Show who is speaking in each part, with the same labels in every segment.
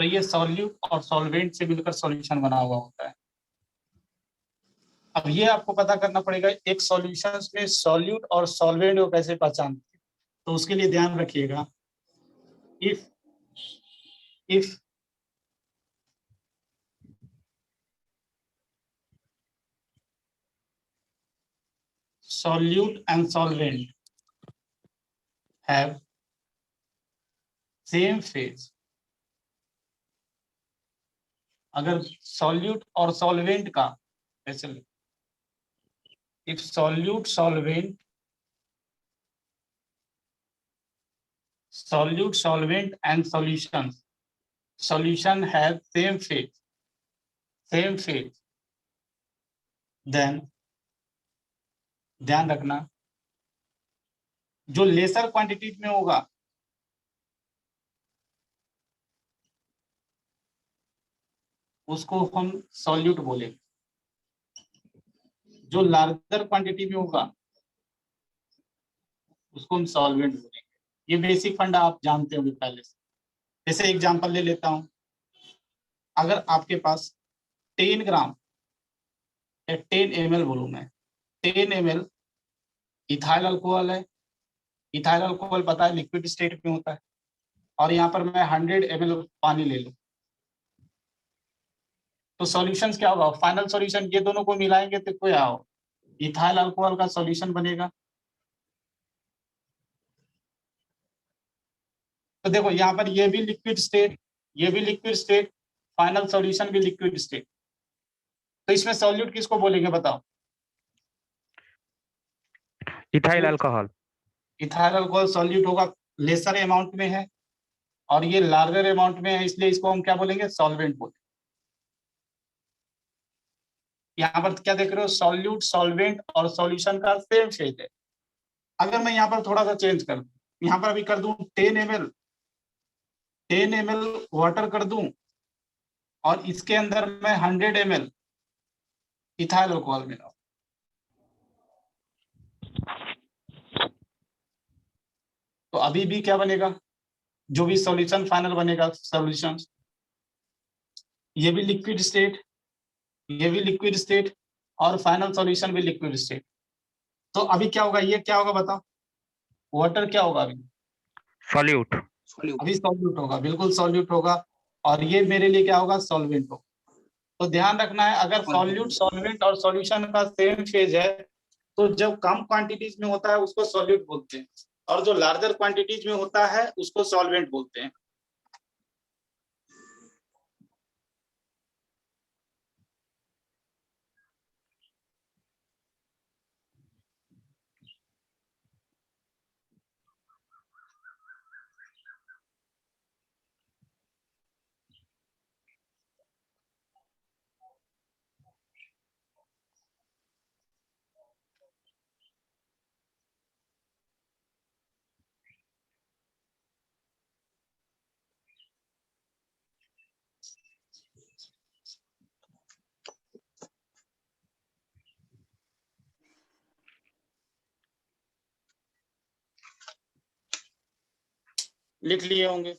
Speaker 1: तो ये सॉल्यूट और सॉल्वेंट से मिलकर सॉल्यूशन बना हुआ होता है। अब ये आपको पता करना पड़ेगा एक सॉल्यूशन में सॉल्यूट और सॉल्वेंट को कैसे पहचानते हैं। तो उसके लिए ध्यान रखिएगा, if solute and solvent have same phase, अगर सॉल्यूट और सॉल्वेंट का ऐसे, if solute solvent and solution have same phase, then ध्यान रखना जो लेसर क्वांटिटीज में होगा उसको हम सॉल्यूट बोलेंगे, जो लार्जर क्वांटिटी में होगा उसको हम सॉल्वेंट बोलेंगे। ये बेसिक फंडा आप जानते होंगे पहले से। जैसे एग्जांपल ले लेता हूं, अगर आपके पास 10 ग्राम या 10 ml बोलूं मैं, 10 ml इथाइल अल्कोहल है। इथाइल अल्कोहल पता है लिक्विड स्टेट में होता है, और यहाँ पर मैं 100 ml पानी ले लूं, तो सॉल्यूशंस क्या होगा, फाइनल सॉल्यूशन ये दोनों को मिलाएंगे तो क्या होगा, इथाइल अल्कोहल का सॉल्यूशन बनेगा। तो देखो यहाँ पर ये भी लिक्विड स्टेट, ये भी लिक्विड स्टेट, फाइनल सॉल्यूशन भी लिक्विड स्टेट। तो इसमें सॉल्यूट किसको बोलेंगे बताओ?
Speaker 2: Ethyl alcohol.
Speaker 1: Ethyl alcohol solute होगा, लेसर अमाउंट में है, और ये लार्जर अमाउंट में है, इसलिए इसको हम क्या बोलेंगे, सॉल्वेंट बोलेंगे। यहाँ पर क्या देख रहे हो, सॉल्यूट, सॉल्वेंट और सॉल्यूशन का सेम फेज है। अगर मैं यहाँ पर थोड़ा सा चेंज कर दूं, यहाँ पर अभी कर दूं 10 ml वाटर कर दूं, और इसके अंदर मैं 100 ml इथाइल अल्कोहल मिलाऊं, तो अभी भी क्या बनेगा, जो भी सॉल्यूशन फाइनल बनेगा सॉल्यूशन, ये भी लिक्विड स्टेट, ये भी लिक्विड स्टेट, और फाइनल सॉल्यूशन भी लिक्विड स्टेट। तो अभी क्या होगा, ये क्या होगा बताओ, वाटर क्या होगा अभी,
Speaker 2: सॉल्यूट।
Speaker 1: अभी सॉल्यूट होगा, बिल्कुल सॉल्यूट होगा, और ये मेरे लिए क्या होगा, सॉल्वेंट होगा। तो ध्यान रखना है, अगर सॉल्यूट, सॉल्वेंट और सॉल्यूशन का सेम फेज है तो जब कम क्वांटिटीज में होता है उसको सॉल्यूट बोलते हैं, और जो लार्जर क्वांटिटीज में होता है उसको सॉल्वेंट बोलते हैं। लिख लिए होंगे।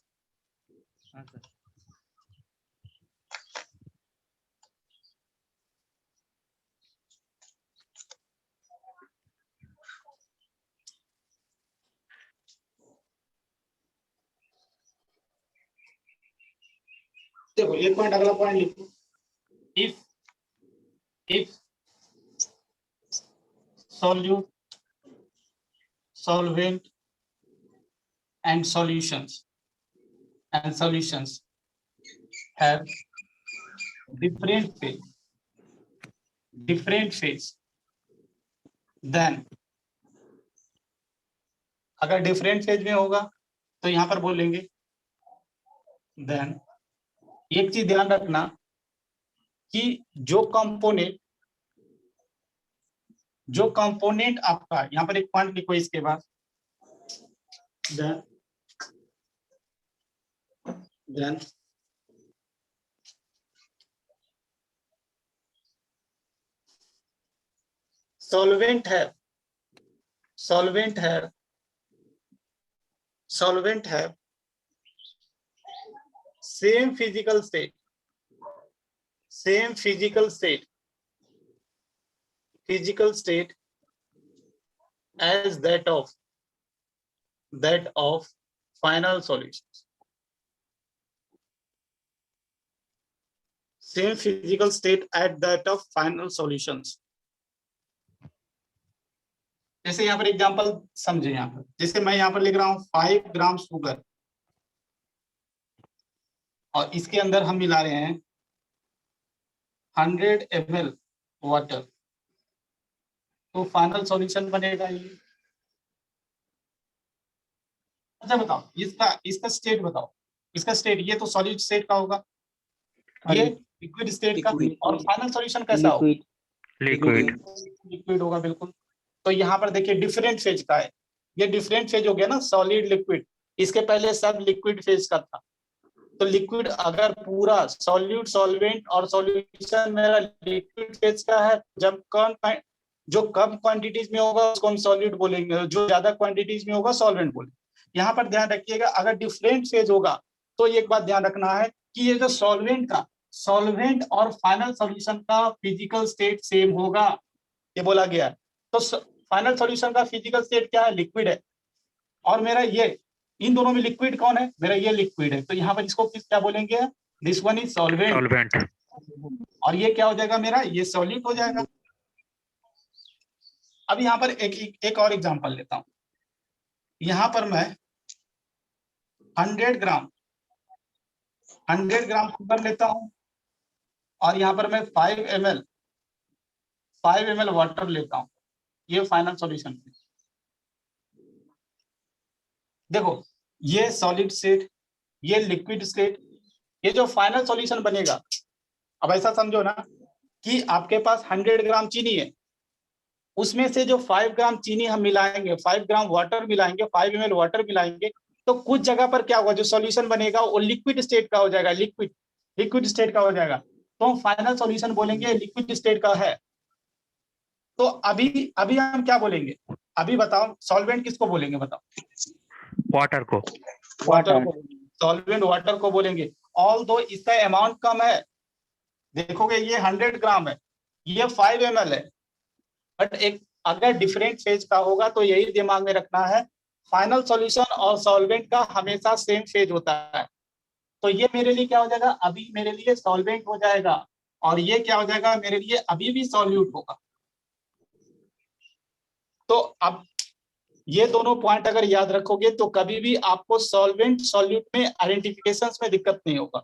Speaker 1: देखो एक पॉइंट, अगला पॉइंट लिखो, if solute, solvent and solutions have different phase, then अगर डिफरेंट फेज में होगा तो यहाँ पर बोलेंगे देन। एक चीज ध्यान रखना कि जो कंपोनेंट आपका, यहाँ पर एक पॉइंट लिखो इसके बाद, then solvent have same physical state as that of final solutions. Same physical state at that of final solutions. जैसे यहाँ पर एग्जांपल समझे, यहाँ पर जैसे मैं यहाँ पर लिख रहा हूँ 5 ग्राम शुगर और इसके अंदर हम मिला रहे हैं 100 ml वाटर, तो फाइनल सॉल्यूशन बनेगा ये। अच्छा बताओ, इसका स्टेट बताओ, इसका स्टेट, ये तो सॉलिड स्टेट का होगा, ये लिक्विड स्टेट का, और फाइनल सॉल्यूशन कैसा होगा? लिक्विड होगा, बिल्कुल। तो यहाँ पर देखिए डिफरेंट फेज का है, ये डिफरेंट फेज हो गया ना, सॉलिड लिक्विड। इसके पहले सब लिक्विड फेज का था, तो लिक्विड अगर पूरा सॉल्यूट सॉल्वेंट और सॉल्यूशन मेरा लिक्विड फेज का है, जो कम क्वांटिटीज में होगा उसको हम सॉल्यूट बोलेंगे, जो ज्यादा क्वांटिटीज में होगा सॉल्वेंट बोलेंगे। यहाँ पर ध्यान रखिएगा, अगर डिफरेंट फेज होगा तो एक बात ध्यान रखना है कि ये जो सॉल्वेंट और फाइनल सॉल्यूशन का फिजिकल स्टेट सेम होगा, ये बोला गया है। तो फाइनल सॉल्यूशन का फिजिकल स्टेट क्या है? लिक्विड है, और मेरा ये इन दोनों में लिक्विड कौन है? मेरा ये लिक्विड है, तो यहाँ पर इसको क्या बोलेंगे? दिस वन इज सॉल्वेंट, और ये क्या हो जाएगा मेरा? ये सॉल्यूट हो जाएगा। अब यहाँ पर एक और एग्जांपल लेता हूं। यहाँ पर मैं 100 ग्राम शुगर लेता हूं, और यहाँ पर मैं 5 ml वाटर लेता हूं, ये फाइनल सॉल्यूशन। देखो, ये सॉलिड स्टेट, ये लिक्विड स्टेट, ये जो फाइनल सॉल्यूशन बनेगा, अब ऐसा समझो ना कि आपके पास 100 ग्राम चीनी है, उसमें से जो 5 ग्राम चीनी हम मिलाएंगे, 5 ग्राम वाटर मिलाएंगे, 5 ml वाटर मिलाएंगे, तो कुछ जगह पर क्या होगा? जो सॉल्यूशन बनेगा वो लिक्विड स्टेट का हो जाएगा, लिक्विड स्टेट का हो जाएगा, तो हम फाइनल सॉल्यूशन बोलेंगे लिक्विड स्टेट का है। तो अभी हम क्या बोलेंगे? अभी बताओ, सॉल्वेंट किसको बोलेंगे? बताओ।
Speaker 2: वाटर को
Speaker 1: सॉल्वेंट वाटर को बोलेंगे। ऑल दो इसका अमाउंट कम है, देखोगे ये 100 ग्राम है, ये 5 ml है, बट एक अगर डिफरेंट फेज का होगा तो यही दिमाग में रखना है, फाइनल सॉल्यूशन और सॉल्वेंट का हमेशा सेम फेज होता है। तो ये मेरे लिए क्या हो जाएगा? अभी मेरे लिए सॉल्वेंट हो जाएगा, और ये क्या हो जाएगा मेरे लिए? अभी भी सॉल्यूट होगा। तो अब ये दोनों पॉइंट अगर याद रखोगे तो कभी भी आपको सॉल्वेंट सॉल्यूट में आइडेंटिफिकेशन में दिक्कत नहीं होगा।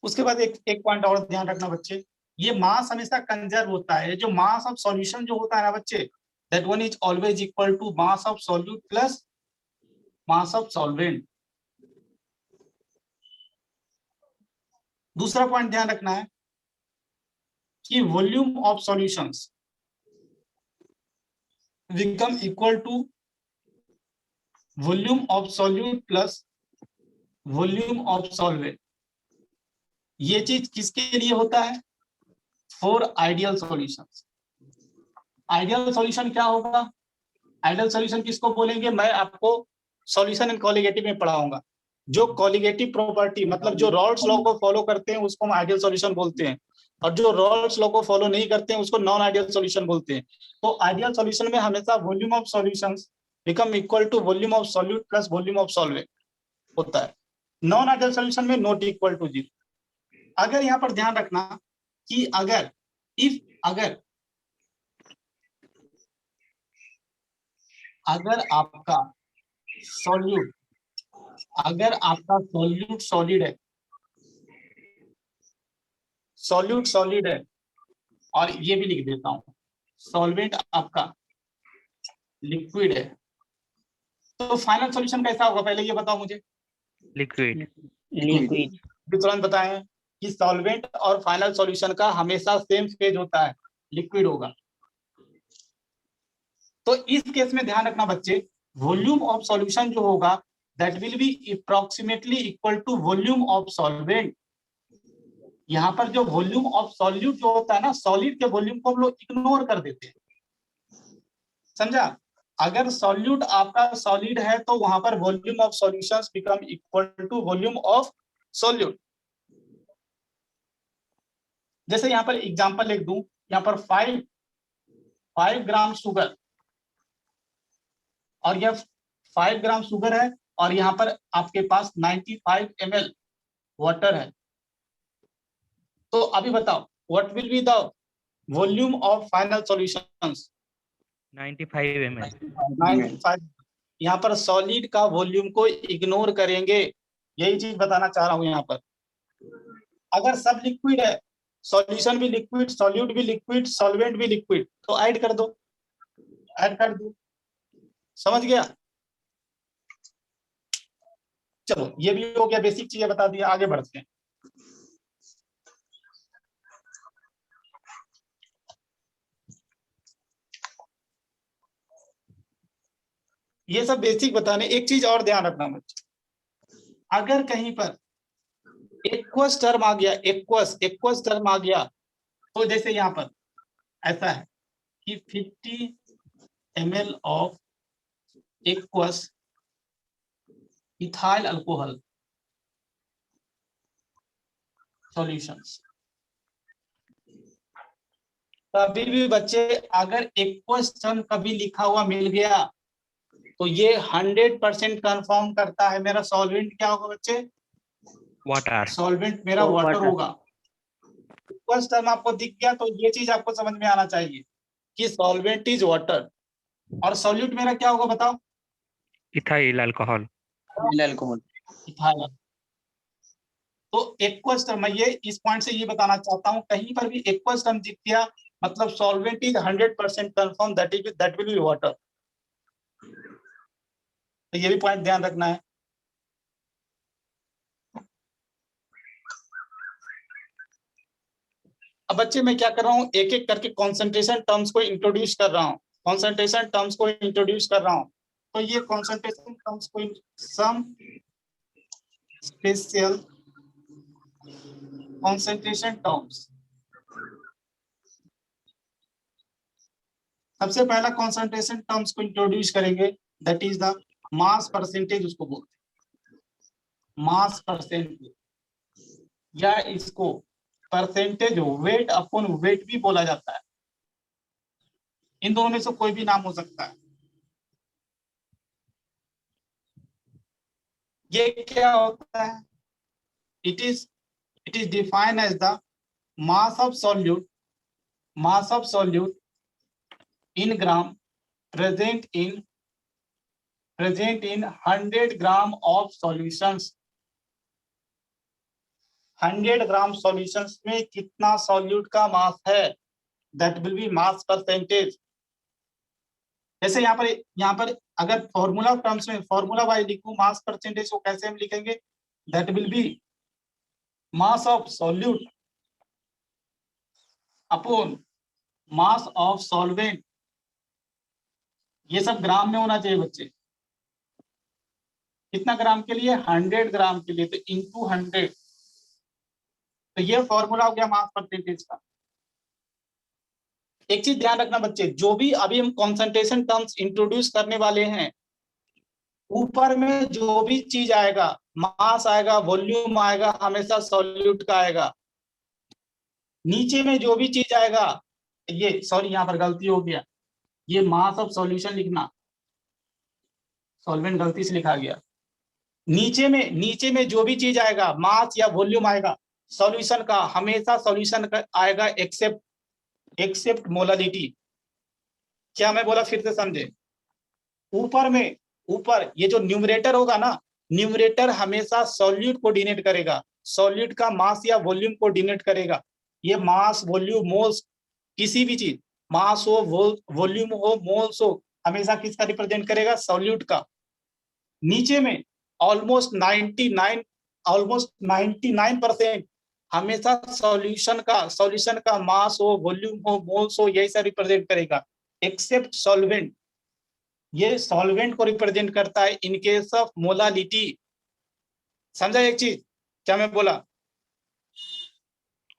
Speaker 1: उसके बाद एक पॉइंट और ध्यान रखना बच्चे, ये मास हमेशा कंजर्व होता है। जो मास ऑफ सॉल्यूशन जो होता है ना बच्चे, that one is always equal to mass of solute plus mass of solvent. दूसरा पॉइंट ध्यान रखना है कि volume of solutions become equal to volume of solute plus volume of solvent. ये चीज किसके लिए होता है? For ideal solutions. Ideal solution क्या होगा? आइडियल सॉल्यूशन किसको बोलेंगे? मैं आपको सॉल्यूशन एंड कॉलिगेटिव में पढ़ाऊंगा। जो कॉलिगेटिव प्रॉपर्टी, मतलब जो रॉल्स लॉ को फॉलो करते हैं उसको हम आइडियल सॉल्यूशन बोलते हैं, और जो रॉल्स लॉ को फॉलो नहीं करते हैं उसको नॉन आइडियल सॉल्यूशन बोलते हैं। तो आइडियल सॉल्यूशन में हमेशा volume of solutions become equal to volume of solute plus volume of solvent होता है। नॉन आइडियल सॉल्यूशन में नॉट इक्वल टू 0। अगर यहाँ पर ध्यान रखना कि अगर आपका सॉल्यूट सॉलिड है, सॉल्यूट है, और ये भी लिख देता हूं, सॉल्वेंट आपका लिक्विड है, तो फाइनल सॉल्यूशन कैसा होगा? पहले ये बताओ मुझे।
Speaker 2: लिक्विड
Speaker 1: तुरंत बताएं कि सॉल्वेंट और फाइनल सॉल्यूशन का हमेशा सेम फेज होता है, लिक्विड होगा। तो इस केस में ध्यान रखना बच्चे वॉल्यूम ऑफ सॉल्यूशन जो होगा that will be approximately equal to volume of solvent. यहाँ पर जो वॉल्यूम ऑफ सॉल्यूट जो होता है ना, सॉलिड के वॉल्यूम को हम लोग इग्नोर कर देते हैं, समझा। अगर सॉल्यूट आपका सॉलिड है तो वहां पर volume of solutions become equal to volume of solute. जैसे यहाँ पर एग्जांपल लिख दूं, यहाँ पर 5 ग्राम शुगर, और यह 5 ग्राम शुगर है, और यहाँ पर आपके पास 95 ml वाटर है। तो अभी बताओ what will be the volume of final solutions?
Speaker 2: 95 ml.
Speaker 1: 95। यहाँ पर सॉलिड का वॉल्यूम को इग्नोर करेंगे, यही चीज बताना चाह रहा हूं यहाँ पर। अगर सब लिक्विड है, सॉल्यूशन भी लिक्विड, सॉल्यूट भी लिक्विड, सॉल्वेंट भी लिक्विड, तो ऐड कर दो, ऐड कर दो, समझ गया। चलो ये भी हो गया, बेसिक चीजें बता दिया, आगे बढ़ते हैं। ये सब बेसिक बताने, एक चीज और ध्यान रखना बच्चे, अगर कहीं पर एक्वस टर्म आ गया, एक्वस टर्म आ गया, तो जैसे यहाँ पर ऐसा है कि 50 ml of aqueous ethyl alcohol solutions. कभी भी बच्चे अगर एक्वस टर्म कभी लिखा हुआ मिल गया तो ये 100% कंफर्म करता है मेरा सॉल्वेंट क्या होगा बच्चे?
Speaker 2: Water.
Speaker 1: सॉल्वेंट मेरा वाटर होगा। एक्वस टर्म आपको दिख गया तो ये चीज आपको समझ में आना चाहिए कि सॉल्वेंट इज वाटर, और सॉल्यूट मेरा क्या होगा बताओ?
Speaker 2: Ethyl alcohol.
Speaker 1: इथाइल। तो एक्वस टर्म, मैं ये इस पॉइंट से ये बताना चाहता हूँ, कहीं पर भी एक्वस टर्म दिख गया मतलब solvent is 100% confirm, that will B water. तो ये भी पॉइंट ध्यान रखना है। अब बच्चे मैं क्या कर रहा हूँ, एक एक करके कॉन्सेंट्रेशन टर्म्स को इंट्रोड्यूस कर रहा हूँ, कॉन्सेंट्रेशन टर्म्स को इंट्रोड्यूस कर रहा हूँ। तो ये कॉन्सेंट्रेशन टर्म्स को सम स्पेशल कॉन्सेंट्रेशन टर्म्स। सबसे पहला कॉन्सेंट्रेशन टर्म्स को इंट्रोड्यूस करेंगे, that is the mass percentage, उसको बोलते हैं मास परसेंटेज, या इसको परसेंटेज वेट अपॉन वेट भी बोला जाता है। इन दोनों में से कोई भी नाम हो सकता है। ये क्या होता है? It is defined as the mass of solute in gram present in 100 gram of solutions. 100 gram solutions में कितना सॉल्यूट का मास है, that will be mass percentage. जैसे यहाँ पर अगर फॉर्मूला टर्म्स में फॉर्मूला वाइज लिखूं मास परसेंटेज को कैसे हम लिखेंगे, that will be mass of solute upon mass of solvent. ये सब ग्राम में होना चाहिए बच्चे। कितना ग्राम के लिए? 100 ग्राम के लिए, तो इंटू 100। तो ये फॉर्मूला हो गया मास परसेंटेज का। एक चीज ध्यान रखना बच्चे, जो भी अभी हम कॉन्सेंट्रेशन टर्म्स इंट्रोड्यूस करने वाले हैं, ऊपर में जो भी चीज आएगा, मास आएगा, वॉल्यूम आएगा, हमेशा सॉल्यूट का आएगा। नीचे में जो भी चीज आएगा, ये सॉरी यहाँ पर गलती हो गया, ये मास ऑफ सॉल्यूशन लिखना, सॉल्वेंट गलती से लिखा गया। नीचे में जो भी चीज आएगा, मास या वॉल्यूम आएगा सॉल्यूशन का, हमेशा सॉल्यूशन का आएगा एक्सेप्ट मोलालिटी। क्या मैं बोला फिर से समझे? ऊपर ये जो न्यूमरेटर होगा ना, न्यूमरेटर हमेशा सॉल्यूट को डिनोट करेगा, सॉल्यूट का मास या वॉल्यूम को डिनोट करेगा। ये मास, वॉल्यूम, मोल्स, किसी भी चीज, मास हो, वॉल्यूम हो, मोल्स हो, हमेशा किसका रिप्रेजेंट करेगा? सॉल्यूट का। नीचे में ऑलमोस्ट 99% हमेशा सॉल्यूशन का मास हो, वॉल्यूम हो, मोल्स हो, यही सब रिप्रेजेंट करेगा, एक्सेप्ट सॉल्वेंट। ये सॉल्वेंट को रिप्रेजेंट करता है इन केस ऑफ मोलालिटी। समझा एक चीज क्या मैं बोला?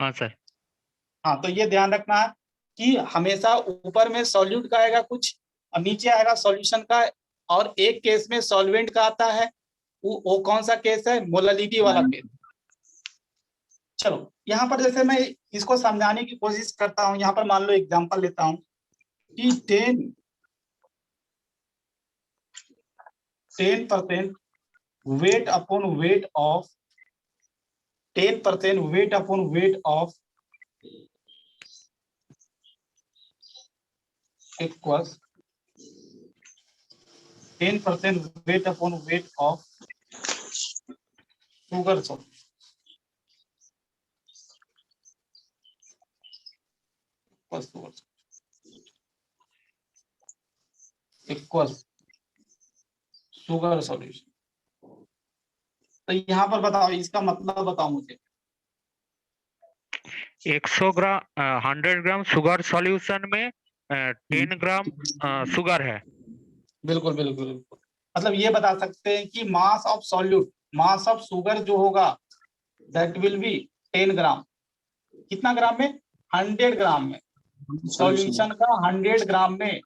Speaker 2: हाँ सर।
Speaker 1: हाँ, तो ये ध्यान रखना है कि हमेशा ऊपर में सॉल्यूट का आएगा कुछ और नीचे आएगा सॉल्यूशन का, और एक केस में सॉल्वेंट का आता है। वो कौन सा केस है? मोलालिटी वाला केस। चलो यहाँ पर जैसे मैं इसको समझाने की कोशिश करता हूँ, यहाँ पर मान लो एग्जांपल लेता हूँ कि 10% weight upon weight of 10% weight upon weight of equals 10% weight upon weight of sugar salt equals sugar solution। तो यहाँ पर बताओ, इसका मतलब बताओ मुझे।
Speaker 2: 100 ग्राम 100 ग्राम शुगर सॉल्यूशन में 10 ग्राम शुगर है।
Speaker 1: बिल्कुल बिल्कुल बिल्कुल। मतलब ये बता सकते हैं कि mass of solute, mass of sugar जो होगा दैट विल बी 10 ग्राम। कितना ग्राम में? 100 ग्राम में। सॉल्यूशन का 100 ग्राम में,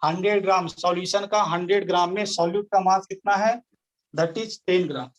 Speaker 1: 100 ग्राम सॉल्यूशन का 100 ग्राम में सॉल्यूट का मास कितना है? That is 10 gram.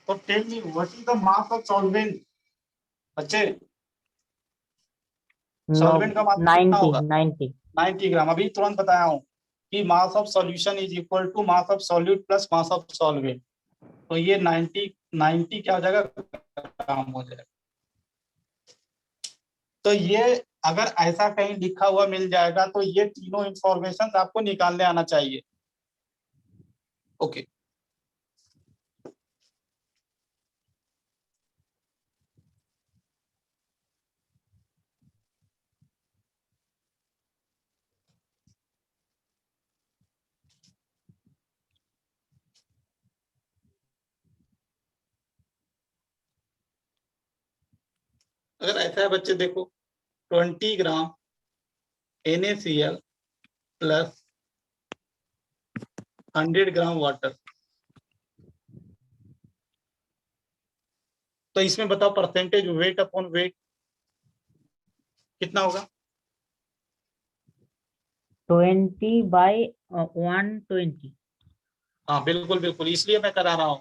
Speaker 1: तो tell me what is the mass of solvent बच्चे? सॉल्वेंट का मास कितना
Speaker 3: 90
Speaker 1: होगा?
Speaker 3: 90
Speaker 1: 90 ग्राम। अभी तुरंत बताया हूँ कि mass of solution is equal to mass of solute plus mass of solvent. तो ये 90 क्या हो जाएगा? ग्राम हो जाएगा। तो ये अगर ऐसा कहीं लिखा हुआ मिल जाएगा तो ये तीनों इंफॉर्मेशन आपको निकालने आना चाहिए। ओके। अगर ऐसा है बच्चे देखो, 20 ग्राम NaCl प्लस 100 ग्राम वाटर, तो इसमें बताओ परसेंटेज वेट अपॉन वेट कितना होगा?
Speaker 3: 20/120।
Speaker 1: हाँ बिल्कुल बिल्कुल, इसलिए मैं करा रहा हूँ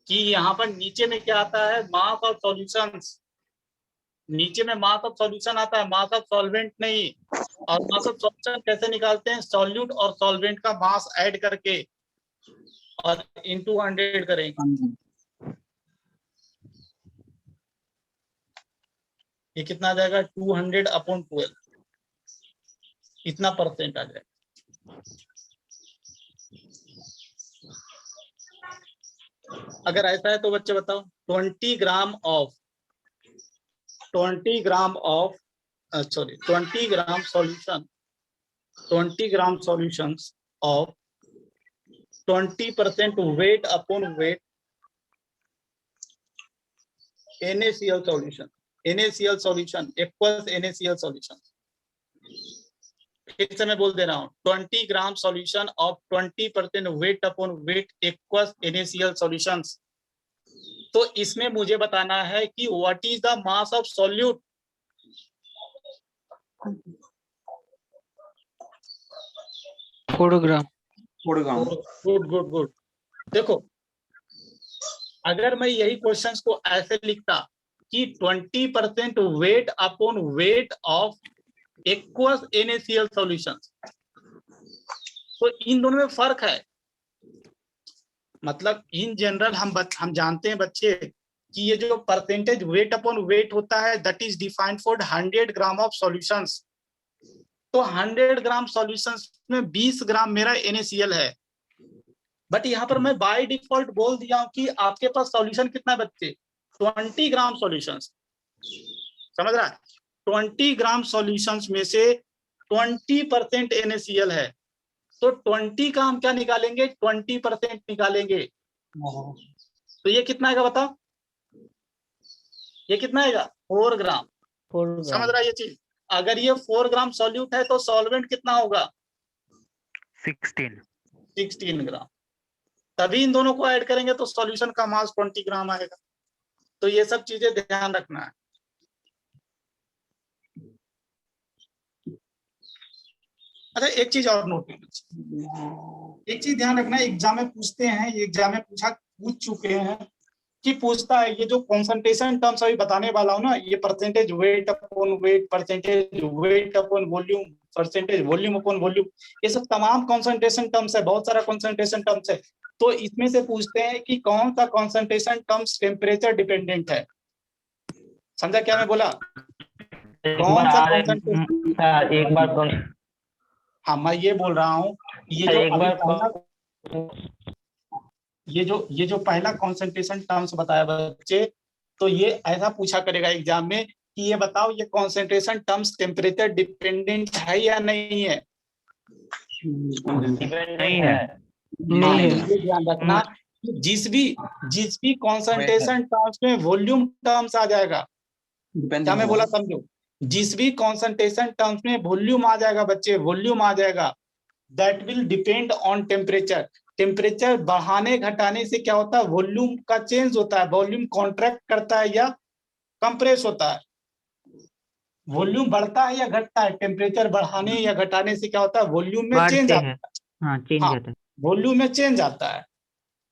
Speaker 1: कि यहाँ पर नीचे में क्या आता है? Mass of solutions. नीचे में मास ऑफ सॉल्यूशन आता है, मास ऑफ सॉल्वेंट नहीं। और मास ऑफ सॉल्यूशन कैसे निकालते हैं? सॉल्यूट और सॉल्वेंट का मास ऐड करके और इनटू 100 करेंगे। ये कितना आ जाएगा? 200/12। इतना परसेंट आ जाएगा। अगर ऐसा है तो बच्चे बताओ, 20 gram of 20 gram solution 20 gram solutions of 20% weight upon wait NaCl solution, NaCl solution equals NaCl solution। फिर से मैं बोल दे रहा हूँ, 20 gram solution of 20% weight upon weight aqueous NaCl solutions. तो इसमें मुझे बताना है कि what is the mass of solute.
Speaker 3: 4 gram.
Speaker 1: Good good good. देखो, अगर मैं यही क्वेश्चंस को ऐसे लिखता कि 20% weight upon weight of aqueous NaCl solutions, तो इन दोनों में फर्क है। मतलब इन जनरल हम जानते हैं बच्चे कि ये जो परसेंटेज वेट अपॉन वेट होता है that is defined for 100 gram of solutions. तो 100 ग्राम सॉल्यूशंस में 20 ग्राम मेरा NaCl है। बट यहाँ पर मैं बाय डिफॉल्ट बोल दिया हूं कि आपके पास सॉल्यूशन कितना है बच्चे, 20 ग्राम सॉल्यूशंस। समझ रहा है? 20 ग्राम सॉल्यूशंस में से 20% NaCl है, तो 20 का हम क्या निकालेंगे, 20% निकालेंगे। तो ये कितना आएगा बताओ, ये कितना आएगा, 4 ग्राम।
Speaker 3: 4 ग्राम।
Speaker 1: समझ रहा है ये चीज? अगर ये 4 ग्राम सॉल्यूट है तो सॉल्वेंट कितना होगा, 16 ग्राम। तभी इन दोनों को ऐड करेंगे तो सॉल्यूशन का मास 20 ग्राम आएगा। तो ये सब चीजें ध्यान रखना है। अच्छा, एक चीज और नोट करना, एक चीज ध्यान रखना, एग्जाम में पूछते हैं, ये एग्जाम में पूछ चुके हैं कि पूछता है ये जो कॉन्सेंट्रेशन टर्म्स अभी बताने वाला हूँ ना, ये percentage weight upon wait, percentage weight upon volume, percentage volume upon volume, ये सब तमाम कॉन्सेंट्रेशन टर्म्स है, बहुत सारा कॉन्सेंट्रेशन टर्म्स है। तो इसमें से पूछते हैं कि कौन सा कॉन्सेंट्रेशन टर्म्स टेम्परेचर डिपेंडेंट है। समझा क्या मैं बोला? कौन सा कॉन्सेंट्रेशन,
Speaker 3: एक बार
Speaker 1: हाँ मैं ये बोल रहा हूँ, ये जो अभी पहला, ये जो पहला कॉन्सेंट्रेशन टर्म्स बताया बच्चे, तो ये ऐसा पूछा करेगा एग्जाम में कि ये बताओ ये कॉन्सेंट्रेशन टर्म्स टेम्परेचर डिपेंडेंट है या नहीं है।
Speaker 2: नहीं है।
Speaker 3: नहीं है।
Speaker 1: ये ध्यान रखना कि जिस भी कॉन्सेंट्रेशन टर्म्स में वॉल्यूम टर्म्स आ जाएगा, क्या मैं बोला समझो, जिस भी कॉन्सेंट्रेशन टर्म्स में वॉल्यूम आ जाएगा बच्चे, वॉल्यूम आ जाएगा, that will depend on temperature. Temperature बढ़ाने घटाने से क्या होता है, वॉल्यूम का चेंज होता है, वॉल्यूम कॉन्ट्रैक्ट करता है या कंप्रेस होता है। वॉल्यूम बढ़ता है या घटता है, टेम्परेचर बढ़ाने या घटाने से क्या होता है, वॉल्यूम में चेंज आता है।
Speaker 3: हाँ, चेंज
Speaker 1: हाँ,
Speaker 3: आता है।
Speaker 1: वॉल्यूम में चेंज आता है।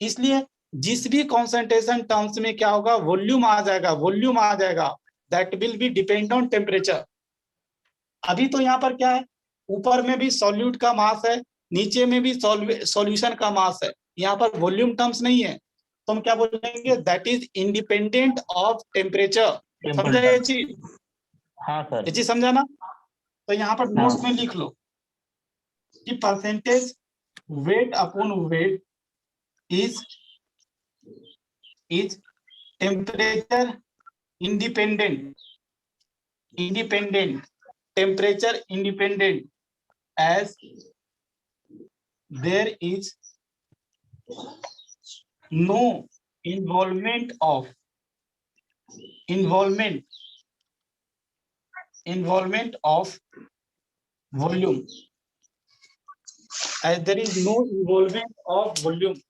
Speaker 1: इसलिए जिस भी कॉन्सेंट्रेशन टर्म्स में क्या होगा, वॉल्यूम आ जाएगा, वॉल्यूम आ जाएगा, that will B depend on temperature. अभी तो यहाँ पर क्या है, ऊपर में भी सॉल्यूट का मास है, नीचे में भी सॉल्यूशन का मास है, यहाँ पर वॉल्यूम टर्म्स नहीं है, तो हम क्या बोलेंगे, that is independent of temperature. समझा ये चीज?
Speaker 3: हाँ सर।
Speaker 1: ये चीज समझा ना? तो यहाँ पर नोट्स में लिख लो कि percentage weight upon wait is temperature independent, temperature independent, as there is no involvement of volume, as there is no involvement of volume.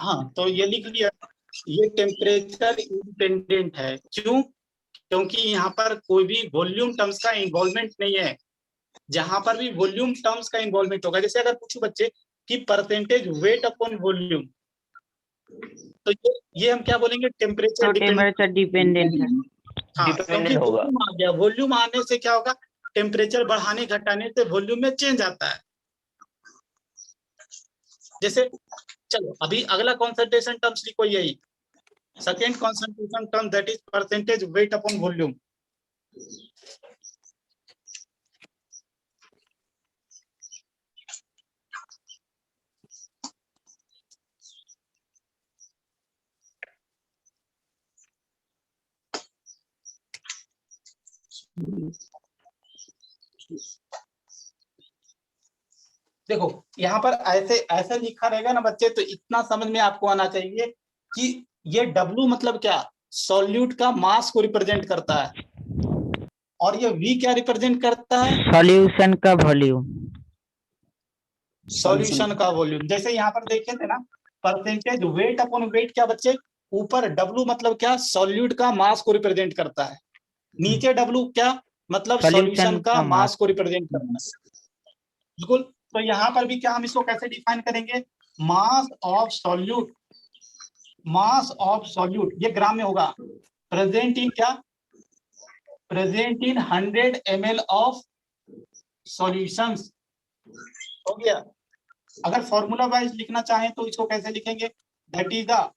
Speaker 1: हाँ, तो ये लिख लिया, ये टेम्परेचर इंडिपेंडेंट है। क्यों? क्योंकि यहाँ पर कोई भी वॉल्यूम टर्म्स का इन्वॉल्वमेंट नहीं है। जहां पर भी वॉल्यूम टर्म्स का इन्वॉल्वमेंट होगा, जैसे अगर पूछू बच्चे कि परसेंटेज वेट अपॉन वॉल्यूम, तो ये हम क्या बोलेंगे? टेम्परेचर
Speaker 3: तो
Speaker 1: डिपेंडेंट।
Speaker 3: टेम्परेचर डिपेंडेंट है।
Speaker 1: हाँ, क्योंकि
Speaker 3: डिपेंडेंट होगा।
Speaker 1: वॉल्यूम आ गया, वॉल्यूम आने से क्या होगा? टेम्परेचर बढ़ाने घटाने से वॉल्यूम में चेंज आता है। जैसे चलो अभी अगला कॉन्सेंट्रेशन टर्म्स लिखो, यही second concentration term, that is percentage weight upon volume. देखो यहाँ पर ऐसे ऐसे लिखा रहेगा ना बच्चे, तो इतना समझ में आपको आना चाहिए कि ये W मतलब क्या? सॉल्यूट का मास को रिप्रेजेंट करता है, और ये V क्या रिप्रेजेंट करता है?
Speaker 3: सॉल्यूशन का वॉल्यूम।
Speaker 1: सॉल्यूशन का वॉल्यूम। जैसे यहाँ पर देखे थे ना, परसेंटेज वेट अपॉन वेट क्या बच्चे? ऊपर W मतलब क्या? सॉल्यूट का मास को रिप्रेजेंट करता है। नीचे W क्या मतलब? सॉल्यूशन का मास को रिप्रेजेंट करता है। बिल्कुल। तो यहाँ पर भी क्या हम इसको कैसे डिफाइन करेंगे? मास of solute, mass of solute ये ग्राम में होगा, प्रेजेंट इन क्या? Present in 100 ml of solutions. हो गया। अगर फॉर्मूला वाइज लिखना चाहें तो इसको कैसे लिखेंगे? That is the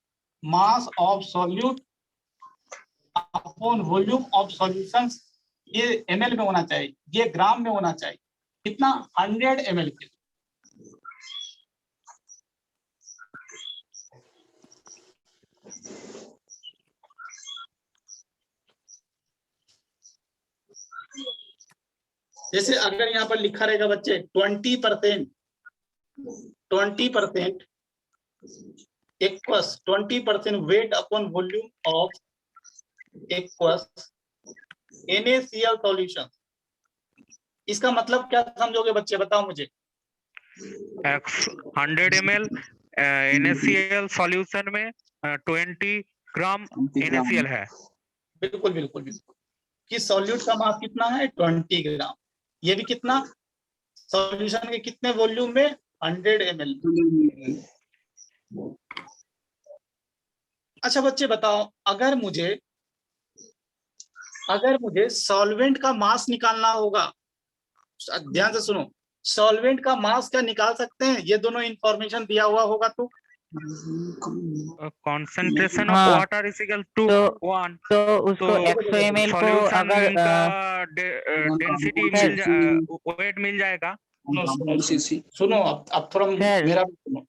Speaker 1: mass of solute upon volume of solutions. ये ml में होना चाहिए, ये ग्राम में होना चाहिए। कितना? 100 ml के। जैसे अगर यहाँ पर लिखा रहेगा बच्चे 20% equals 20% weight upon volume of equals NaCl solution, इसका मतलब क्या समझोगे बच्चे? बताओ मुझे।
Speaker 2: 100 ml NaCl सॉल्यूशन में 20 ग्राम NaCl है।
Speaker 1: बिल्कुल बिल्कुल बिल्कुल, कि सॉल्यूट का मास कितना है? 20 ग्राम। ये भी कितना? सॉल्यूशन के कितने वॉल्यूम में? 100 ml। अच्छा बच्चे बताओ, अगर मुझे सॉल्वेंट का मास निकालना होगा, ध्यान से सुनो, सॉल्वेंट का मास क्या निकाल सकते हैं? ये दोनों इंफॉर्मेशन दिया हुआ होगा तो
Speaker 2: कंसंट्रेशन ऑफ
Speaker 3: हाँ।
Speaker 2: वाटर इज इक्वल टू
Speaker 3: तो
Speaker 2: 1,
Speaker 3: तो उसको
Speaker 2: तो
Speaker 3: 100 ml को
Speaker 2: सॉल्यूशन
Speaker 3: अगर
Speaker 2: का डेंसिटी वेट मिल जाएगा।
Speaker 1: सुनो, अब थोड़ा
Speaker 3: सर।
Speaker 1: मेरा भी सुनो।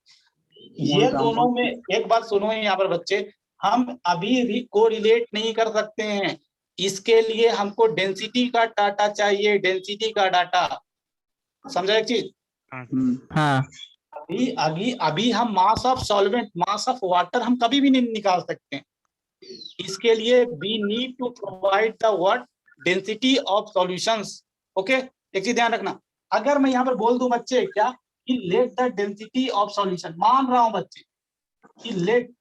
Speaker 1: ये दोनों में एक बात सुनो यहाँ पर बच्चे, हम अभी कोरिलेट नहीं कर सकते हैं। इसके लिए हमको डेंसिटी का डाटा चाहिए, डेंसिटी का डाटा। समझा एक चीज?
Speaker 3: हाँ।
Speaker 1: अभी हम mass of solvent, mass of water हम कभी भी नहीं निकाल सकते हैं। इसके लिए we need to provide the what? Density of solutions. Okay, एक चीज ध्यान रखना, अगर मैं यहाँ पर बोल दूं बच्चे क्या कि let the density of solution, मान रहा हूं बच्चे कि लेट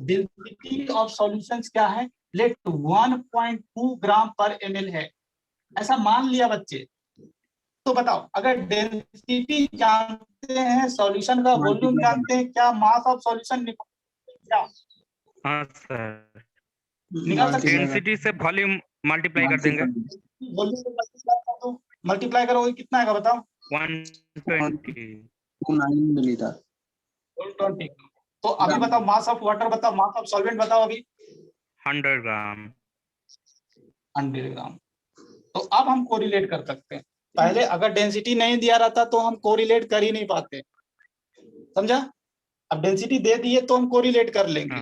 Speaker 1: डेंसिटी ऑफ सॉल्यूशंस क्या है? लेट 1.2 ग्राम पर ml है, ऐसा मान लिया बच्चे। तो बताओ, अगर डेंसिटी जानते हैं, सॉल्यूशन का वॉल्यूम जानते हैं, क्या मास ऑफ सॉल्यूशन क्या
Speaker 2: हाँ सर,
Speaker 1: निकाल सकते हैं?
Speaker 2: डेंसिटी से वॉल्यूम मल्टीप्लाई कर देंगे।
Speaker 1: वॉल्यूम से मल्टीप्लाई कर दो, मल्टीप्लाई करोगे कितना आएगा बताओ?
Speaker 2: 120।
Speaker 1: 120। तो अभी बताओ मास ऑफ वाटर बताओ, मास ऑफ सॉल्वेंट बताओ अभी।
Speaker 2: 100 ग्राम।
Speaker 1: 100 ग्राम। तो अब हम कोरिलेट कर सकते हैं। पहले अगर डेंसिटी नहीं दिया रहता तो हम कोरिलेट कर ही नहीं पाते, समझा? अब डेंसिटी दे दी है तो हम कोरिलेट कर लेंगे।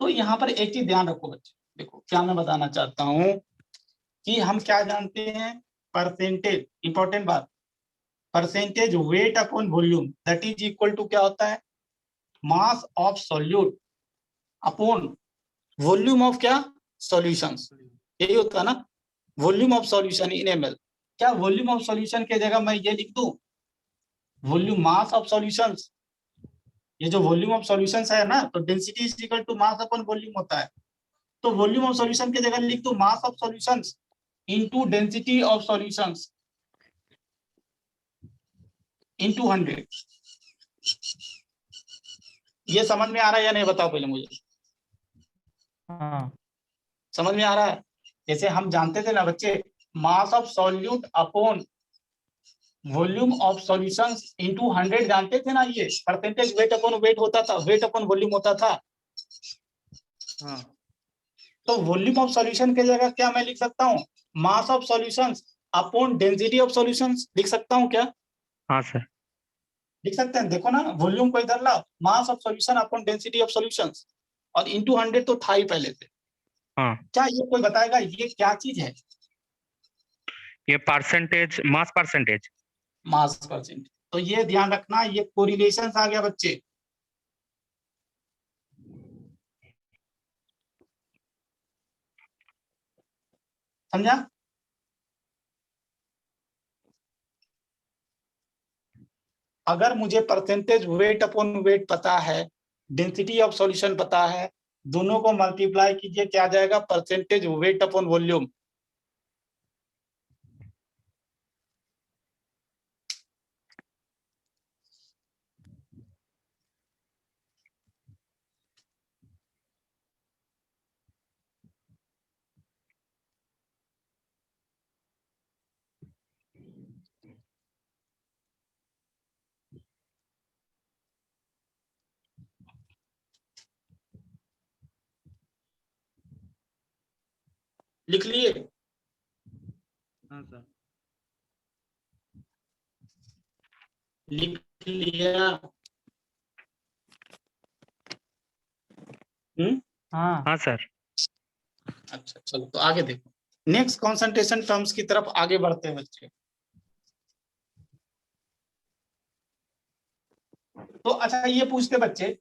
Speaker 1: तो यहाँ पर एक चीज ध्यान रखो बच्चे, देखो क्या मैं बताना चाहता हूं कि हम क्या जानते हैं? परसेंटेज, इंपॉर्टेंट बात, percentage weight upon volume that is equal to क्या होता है? Mass of solute upon volume of क्या? सॉल्यूशंस। यही होता है ना, volume of solution in ml। क्या वॉल्यूम ऑफ सॉल्यूशन की जगह मैं ये लिख दूं वॉल्यूम मास ऑफ सॉल्यूशंस? ये जो वॉल्यूम ऑफ सॉल्यूशंस है ना, तो density is equal to mass upon volume होता है। तो वॉल्यूम ऑफ सॉल्यूशन की जगह लिख दो मास of solutions into density of solutions into 100। ये समझ में आ रहा है या नहीं, बताओ पहले मुझे।
Speaker 3: हाँ
Speaker 1: समझ में आ रहा है? जैसे हम जानते थे ना बच्चे, मास of solute upon volume of solutions into 100 जानते थे ना, ये परसेंटेज वेट अपॉन वेट होता था, वेट अपॉन वॉल्यूम होता था।
Speaker 2: हाँ
Speaker 1: तो वॉल्यूम ऑफ सॉल्यूशन की जगह क्या मैं लिख सकता हूँ मास of solutions upon density of solutions लिख सकता हूँ क्या?
Speaker 2: हाँ सर,
Speaker 1: लिख सकते हैं। देखो ना, वॉल्यूम को इधर लाओ, मास of solution upon density of solutions, और इनटू 100 तो था ही पहले से।
Speaker 2: हाँ
Speaker 1: क्या ये कोई बताएगा ये क्या चीज है?
Speaker 2: ये परसेंटेज, मास परसेंटेज।
Speaker 1: मास परसेंट। तो ये ध्यान रखना, ये कोरिलेशन आ गया बच्चे। समझा? अगर मुझे परसेंटेज वेट अपॉन वेट पता है, डेंसिटी ऑफ सॉल्यूशन पता है, दोनों को मल्टीप्लाई कीजिए, क्या आ जाएगा? Percentage weight upon volume. लिख लिए?
Speaker 2: हाँ सर,
Speaker 1: लिख लिया?
Speaker 3: हाँ
Speaker 2: हाँ सर।
Speaker 1: अच्छा चलो, तो आगे देखो, नेक्स्ट कॉन्सेंट्रेशन टर्म्स की तरफ आगे बढ़ते हैं बच्चे। तो अच्छा ये पूछते बच्चे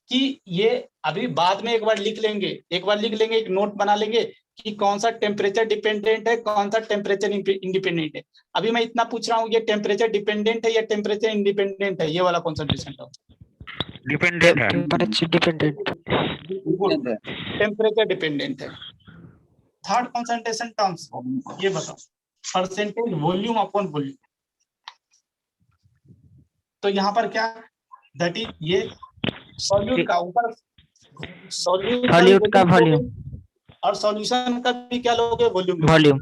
Speaker 1: कि ये अभी बाद में एक बार लिख लेंगे, एक नोट बना लेंगे कि कौन सा टेम्परेचर डिपेंडेंट है, कौन सा टेम्परेचर इंडिपेंडेंट है। अभी मैं इतना पूछ रहा हूँ, ये टेम्परेचर डिपेंडेंट है या टेम्परेचर इंडिपेंडेंट है, ये वाला कॉन्सेंट्रेशन टर्म?
Speaker 2: डिपेंडेंट है।
Speaker 3: Temperature dependent.
Speaker 1: टेम्परेचर डिपेंडेंट है। थर्ड कॉन्सेंट्रेशन टर्म्स ये बताओ, परसेंटेज वॉल्यूम अपॉन वॉल्यूम। तो यहाँ पर क्या, दैट इज ये सॉल्यूट का ऊपर,
Speaker 3: सॉल्यूट का वॉल्यूम।
Speaker 1: और सॉल्यूशन का भी क्या लोगे? वॉल्यूम।
Speaker 3: वॉल्यूम।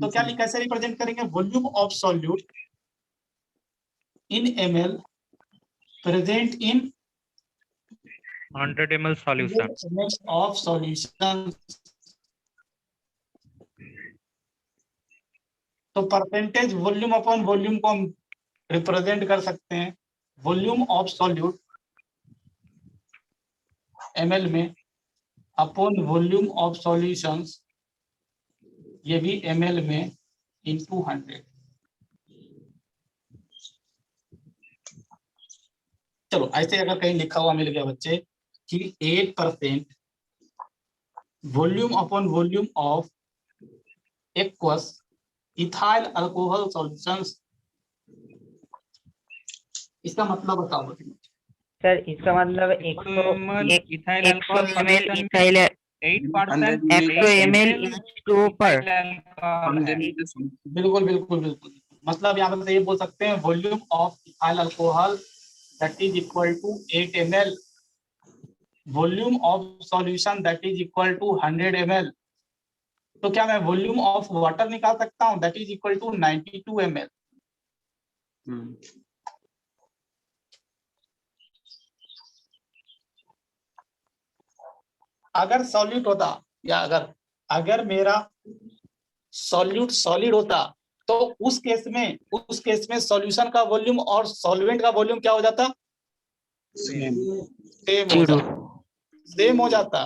Speaker 1: तो क्या कैसे रिप्रेजेंट करेंगे? Volume of solute in ml present in
Speaker 2: 100 ml solution.
Speaker 1: Of solution. तो परसेंटेज वॉल्यूम अपॉन वॉल्यूम को हम रिप्रेजेंट कर सकते हैं, वॉल्यूम ऑफ सॉल्यूट ml में अपॉन वॉल्यूम ऑफ सॉल्यूशंस, ये भी ml में इनटू 100। चलो ऐसे अगर कहीं लिखा हुआ मिल गया बच्चे कि 8% volume upon volume of aqueous ethyl alcohol solutions, इसका मतलब बताओ।
Speaker 3: सर इसका मतलब 100
Speaker 2: ethyl alcohol
Speaker 3: ml
Speaker 2: solution
Speaker 3: ethyl
Speaker 2: 8%
Speaker 3: 100 ml H2O पर।
Speaker 1: बिल्कुल बिल्कुल बिल्कुल। मतलब यहाँ पर ये बोल सकते हैं volume of ethyl alcohol that is equal to 8 ml, volume of solution that is equal to 100 ml। तो क्या मैं वॉल्यूम ऑफ वाटर निकाल सकता हूँ that is equal to 92 ml। अगर सॉल्यूट होता, या अगर मेरा सॉल्यूट सॉलिड होता, तो उस केस में सॉल्यूशन का वॉल्यूम और सॉल्वेंट का वॉल्यूम क्या हो जाता? सेम हो जाता।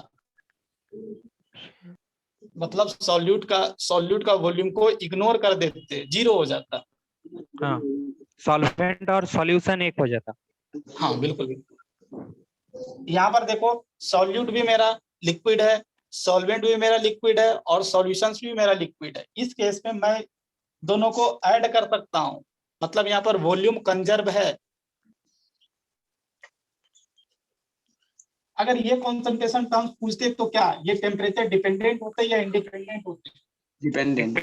Speaker 1: मतलब सॉल्यूट का वॉल्यूम को इग्नोर कर देते, 0 हो जाता।
Speaker 2: हाँ, सॉल्वेंट और सॉल्यूशन एक हो जाता।
Speaker 1: हाँ बिल्कुल बिल्कुल। यहाँ पर देखो, सॉल्यूट भी मेरा लिक्विड है, सॉल्वेंट भी मेरा लिक्विड है, और सॉल्यूशंस भी मेरा लिक्विड है। इस केस में मैं दोनों को ऐड कर सकता हूं, मतलब यहाँ पर वॉल्यूम कंजर्व है। अगर ये कॉन्सेंट्रेशन टर्म्स पूछते तो क्या ये टेम्परेचर डिपेंडेंट होते या इंडिपेंडेंट होते?
Speaker 4: डिपेंडेंट।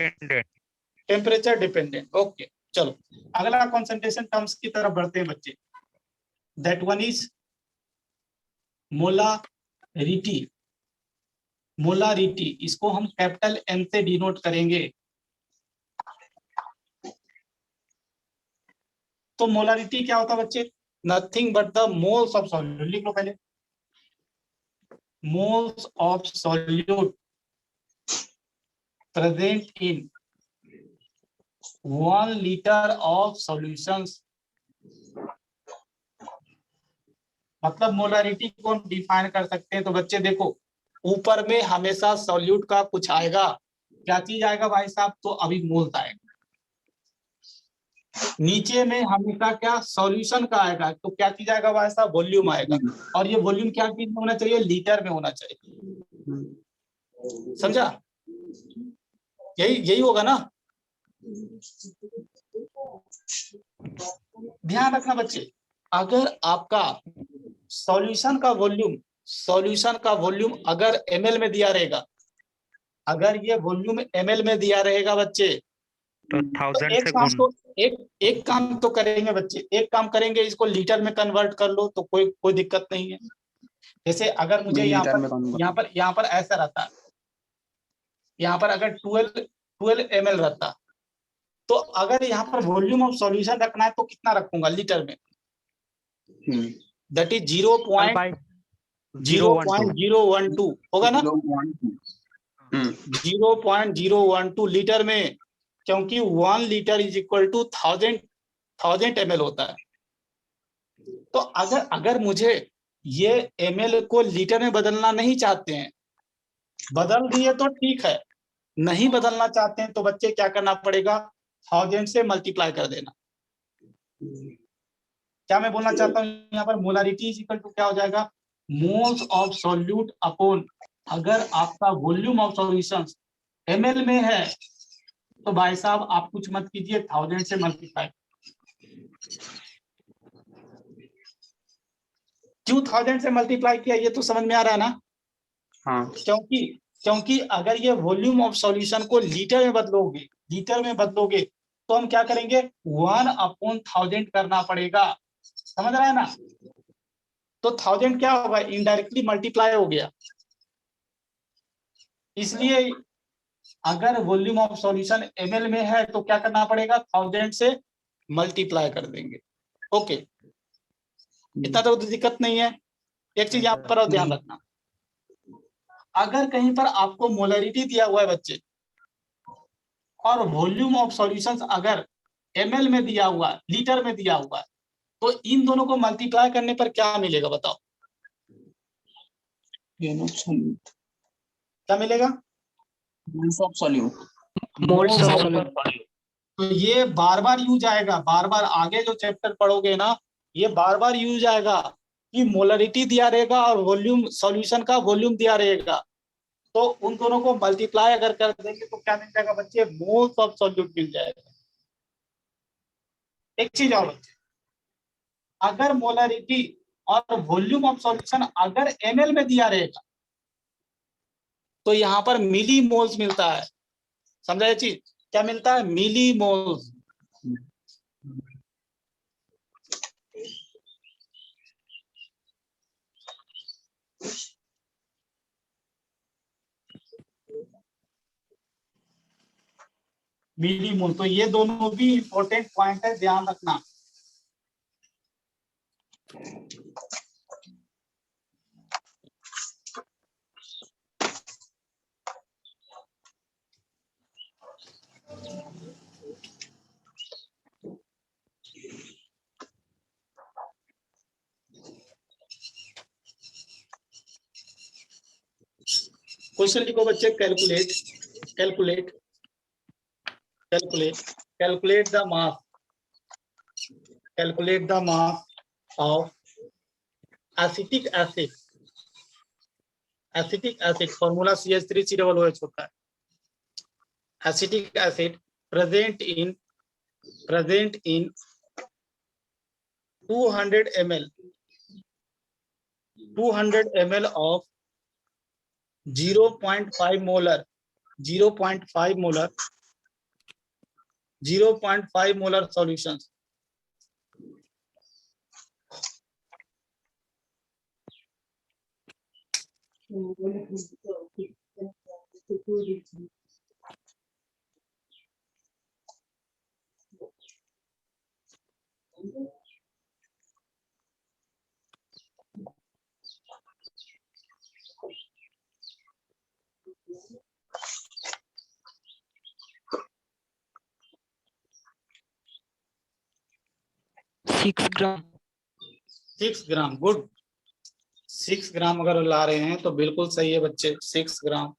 Speaker 1: Temperature dependent. ओके, चलो अगला कॉन्सेंट्रेशन टर्म्स की तरफ बढ़ते हैं बच्चे। That one is molarity. Molarity इसको हम कैपिटल एम से डिनोट करेंगे। तो मोलारिटी क्या होता है बच्चे? Nothing but the moles of solute. लिख लो पहले, moles of solute present in 1 litre of solutions. मतलब मोलारिटी को हम डिफाइन कर सकते हैं। तो बच्चे देखो, ऊपर में हमेशा सॉल्यूट का कुछ आएगा। क्या चीज आएगा भाई साहब? तो अभी मोल्स आएगा। नीचे में हमेशा क्या सॉल्यूशन का आएगा। तो क्या चीज आएगा भाई साहब? वॉल्यूम आएगा। और ये वॉल्यूम क्या चीज में होना चाहिए? लीटर में होना चाहिए। समझा? यही होगा ना? ध्यान रखना बच्चे, अगर आपका सॉल्यूशन का वॉल्यूम अगर ml में दिया रहेगा, अगर ये वॉल्यूम ml में दिया रहेगा बच्चे,
Speaker 2: तो 1000 से गुण।
Speaker 1: एक काम तो करेंगे बच्चे, एक काम करेंगे, इसको लीटर में कन्वर्ट कर लो तो कोई दिक्कत नहीं है। जैसे अगर मुझे यहाँ पर ऐसा रहता है, यहाँ पर अगर 12 ml रहता, तो अगर यहाँ पर वॉल्यूम ऑफ सॉल्यूशन रखना है तो कितना रखूंगा लीटर में? दैट इज 0.012 होगा ना? 0.012 लीटर में, क्योंकि 1 litre is equal to 1000 ml होता है। तो अगर मुझे ये ml को लीटर में बदलना नहीं चाहते हैं, बदल दिए तो ठीक है, नहीं बदलना चाहते हैं तो बच्चे क्या करना पड़ेगा? 1000 से मल्टीप्लाई कर देना। क्या मैं बोलना चाहता हूँ यहाँ पर? मोलारिटी इज इक्वल टू क्या हो जाएगा? मोल्स ऑफ सॉल्यूट अपॉन, अगर आपका वॉल्यूम ऑफ सॉल्यूशन ml में है तो भाई साहब आप कुछ मत कीजिए, 1000 से मल्टीप्लाई। क्यों 1000 से मल्टीप्लाई किया? ये तो समझ में आ रहा है ना?
Speaker 4: हाँ।
Speaker 1: क्योंकि अगर ये वॉल्यूम ऑफ सॉल्यूशन को लीटर में बदलोगे तो हम क्या करेंगे? 1/1000 करना पड़ेगा। समझ रहा है ना? तो 1000 क्या होगा? इनडायरेक्टली मल्टीप्लाई हो गया। इसलिए अगर वॉल्यूम ऑफ सॉल्यूशन ml में है तो क्या करना पड़ेगा? 1000 से मल्टीप्लाई कर देंगे। ओके, इतना तो दिक्कत नहीं है। एक चीज यहाँ पर और ध्यान रखना, अगर कहीं पर आपको मोलरिटी दिया हुआ है बच्चे और वॉल्यूम ऑफ सॉल्यूशंस अगर ml में दिया हुआ है, लीटर में दिया हुआ है, तो इन दोनों को मल्टीप्लाई करने पर क्या मिलेगा बताओ? क्या मिलेगा?
Speaker 4: Moles of solute.
Speaker 1: तो ये बार बार यूज आएगा, बार बार आगे जो चैप्टर पढ़ोगे ना, ये बार बार यूज आएगा कि मोलरिटी दिया रहेगा और वॉल्यूम सॉल्यूशन का वॉल्यूम दिया रहेगा, तो उन दोनों को मल्टीप्लाई अगर कर देंगे तो क्या मिल जाएगा बच्चे? मोल्स ऑफ सॉल्यूट मिल जाएगा। एक चीज और बच्चे, अगर मोलरिटी और वॉल्यूम ऑफ सॉल्यूशन अगर ml में दिया रहेगा तो यहाँ पर मिली मोल्स मिलता है। समझा ये चीज? क्या मिलता है? मिली मोल्स। मिली मोल। तो ये दोनों भी इंपॉर्टेंट पॉइंट है, ध्यान रखना। क्वेश्चन लिखो बच्चे, calculate the mass of acetic acid, formula CH3COOH होता है। Acetic acid present in 200 ml of 0.5 molar 0.5 molar solutions.
Speaker 3: Six gram
Speaker 1: 6 gram, good. 6 ग्राम अगर ला रहे हैं तो बिल्कुल सही है बच्चे, 6 ग्राम।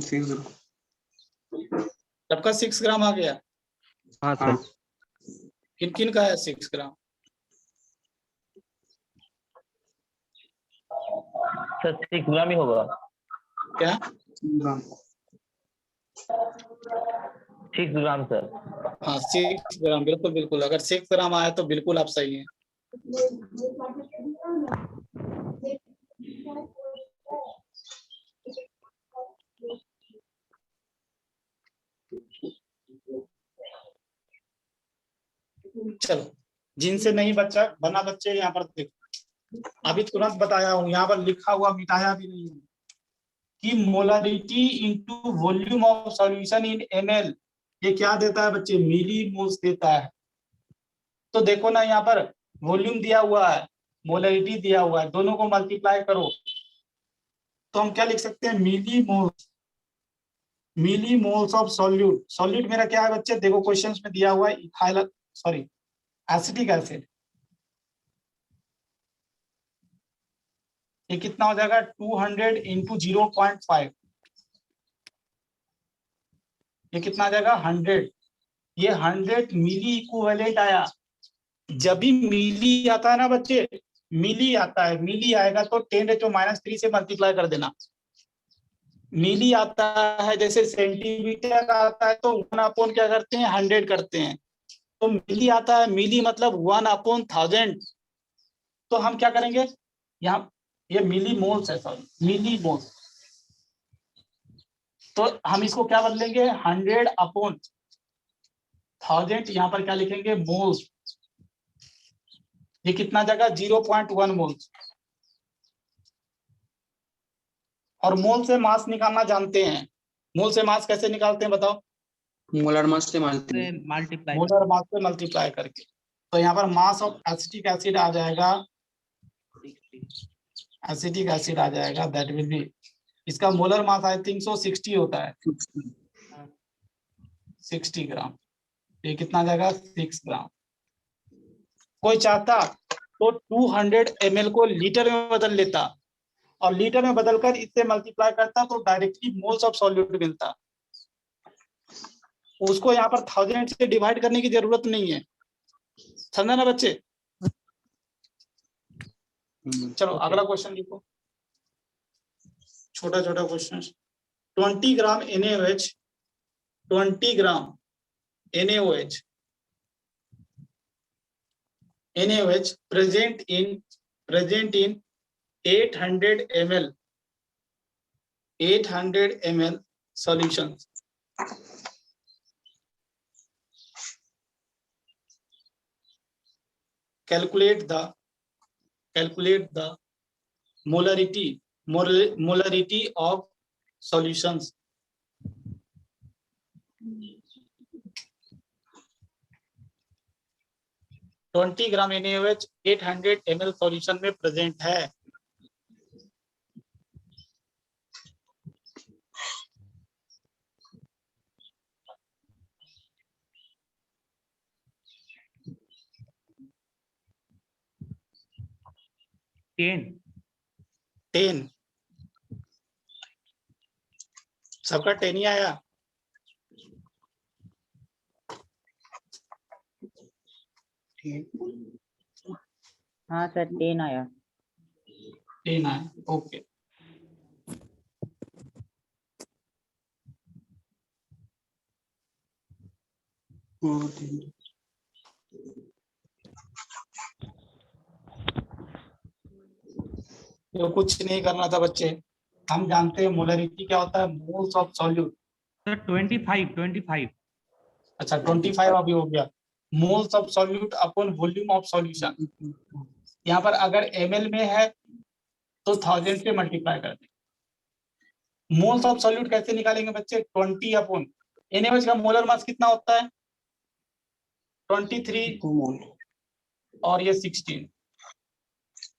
Speaker 4: 6 ग्राम।
Speaker 1: सबका 6 ग्राम आ गया?
Speaker 2: हाँ
Speaker 4: हाँ
Speaker 2: सर।
Speaker 1: किन किन का है 6 ग्राम?
Speaker 5: सर 6 ग्राम ही होगा।
Speaker 1: क्या?
Speaker 4: 6 ग्राम।
Speaker 5: 6 ग्राम सर।
Speaker 1: हाँ 6 ग्राम, बिल्कुल बिल्कुल। अगर 6 ग्राम आया तो बिल्कुल आप सही हैं। चलो, जिनसे नहीं बच्चा बना बच्चे यहाँ पर देखो, अभी तुरंत बताया हूँ, यहाँ पर लिखा हुआ मिटाया भी नहीं है कि molarity into volume of solution in ml, ये क्या देता है बच्चे? मिली मोल्स देता है। तो देखो ना, यहाँ पर वॉल्यूम दिया हुआ है, मोलरिटी दिया हुआ है, दोनों को मल्टीप्लाई करो तो हम क्या लिख सकते हैं? मिली मोल्स ऑफ सॉल्यूट। सॉल्यूट मेरा क्या है बच्चे? देखो क्वेश्चंस में दिया हुआ है इथाइल, सॉरी, एसिटिक एसिड। ये कितना हो जाएगा? 200 इंटू 0.5, ये कितना आ जाएगा? 100। ये 100 मिली इक्विवेलेंट आया। जब भी मिली आता है ना बच्चे, मिली आता है, मिली आएगा तो 10⁻³ से मल्टीप्लाई कर देना। मिली आता है, जैसे सेंटीमीटर आता है तो 1/, क्या करते हैं? 100 करते हैं। तो मिली आता है, मिली मतलब 1/1000। तो हम क्या करेंगे यहाँ? ये मिली मोल्स है, सॉरी, मिली मोल्स। तो हम इसको क्या बदलेंगे? 100/1000। यहाँ पर क्या लिखेंगे? मोल्स। ये कितना जगह? 0.1 मोल्स। और मोल से मास निकालना जानते हैं। मोल से मास कैसे निकालते हैं बताओ?
Speaker 4: मोलर मास से मारते
Speaker 1: मोलर मास से मल्टीप्लाई करके। तो यहाँ पर मास ऑफ एसिटिक एसिड आ जाएगा, एसिटिक एसिड आ जाएगा, दैट विल बी, इसका molar mass I think so 60 होता है, 60 ग्राम। ये कितना जाएगा? 6 ग्राम। कोई चाहता तो 200 ml को लीटर में बदल लेता, और लीटर में बदलकर इससे मल्टीप्लाई करता तो डायरेक्टली मोल्स ऑफ सॉल्यूट मिलता। उसको यहाँ पर 1000 से डिवाइड करने की जरूरत नहीं है, समझा ना बच्चे? चलो अगला क्वेश्चन लिखो, छोटा छोटा question. 20 gram NaOH, 20 gram NaOH present in 800 ml solution. Calculate the molarity of solutions. Twenty gram NaOH 800 ml solution में प्रेजेंट है। टेन, सबका 10 ही आया।
Speaker 3: हाँ सर 10 आया।
Speaker 1: 10 आया, ओके। तो कुछ नहीं करना था बच्चे, हम जानते हैं मोलरिटी क्या होता है, मोल्स ऑफ सॉल्यूट।
Speaker 6: सर 25
Speaker 1: अच्छा 25 अभी हो गया, moles of solute upon volume of solution. यहाँ पर अगर ml में है तो 1000 से मल्टीप्लाई कर दें। मोल्स ऑफ सॉल्यूट कैसे निकालेंगे बच्चे, 20 अपॉन NaOH का मोलर मास कितना होता है 23 और ये 16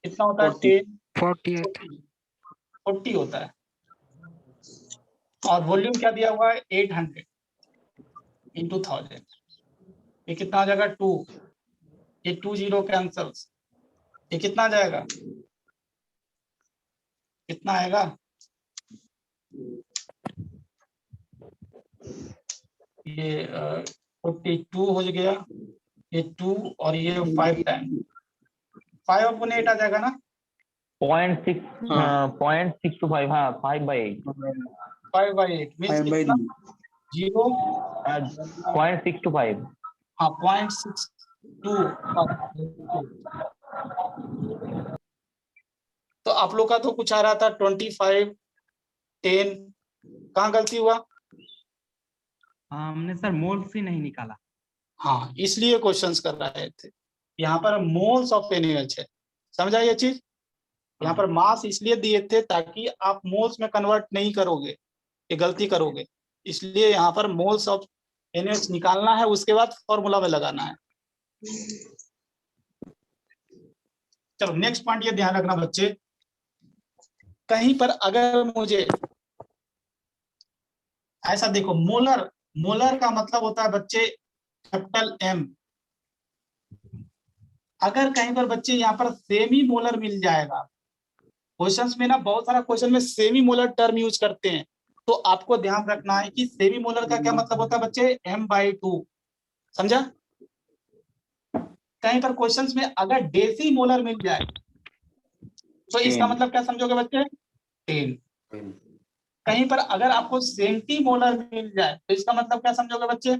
Speaker 1: कितना होता है 10 40 होता है। और वॉल्यूम क्या दिया हुआ है 800 इंटू 1000, ये कितना आ जाएगा 2, ये 20 कैंसल्स, ये कितना आ जाएगा, कितना आएगा, ये 42 हो गया, ये 2 और ये 5 टाइम 5 अपॉन 8 आ जाएगा ना,
Speaker 5: 0.625 हाँ 5/8
Speaker 1: 5/8 मीन्स कितना 0
Speaker 5: 0.625
Speaker 1: हाँ 0.62। तो आप लोग का तो कुछ आ रहा था 25 10, कहाँ गलती हुआ,
Speaker 6: हमने सर मोल्स ही नहीं निकाला।
Speaker 1: हाँ इसलिए क्वेश्चंस कर रहे थे, यहाँ पर मोल्स ऑफ NaOH है, समझा ये चीज। यहाँ पर मास इसलिए दिए थे ताकि आप मोल्स में कन्वर्ट नहीं करोगे, ये गलती करोगे, इसलिए यहाँ पर मोल्स ऑफ NaOH निकालना है, उसके बाद फॉर्मूला में लगाना है। चलो नेक्स्ट पॉइंट ये ध्यान रखना बच्चे, कहीं पर अगर मुझे ऐसा देखो, मोलर, मोलर का मतलब होता है बच्चे कैपिटल M। अगर कहीं पर बच्चे यहाँ पर सेमी मोलर मिल जाएगा, क्वेश्चंस में ना बहुत सारा क्वेश्चन में सेमी मोलर टर्म यूज करते हैं, तो आपको ध्यान रखना है कि सेमी मोलर का क्या मतलब होता है बच्चे M/2, समझा। कहीं पर क्वेश्चंस में अगर डेसी मोलर मिल जाए तो इसका मतलब क्या समझोगे बच्चे 10। कहीं पर अगर आपको सेंटी मोलर मिल जाए तो इसका मतलब क्या समझोगे बच्चे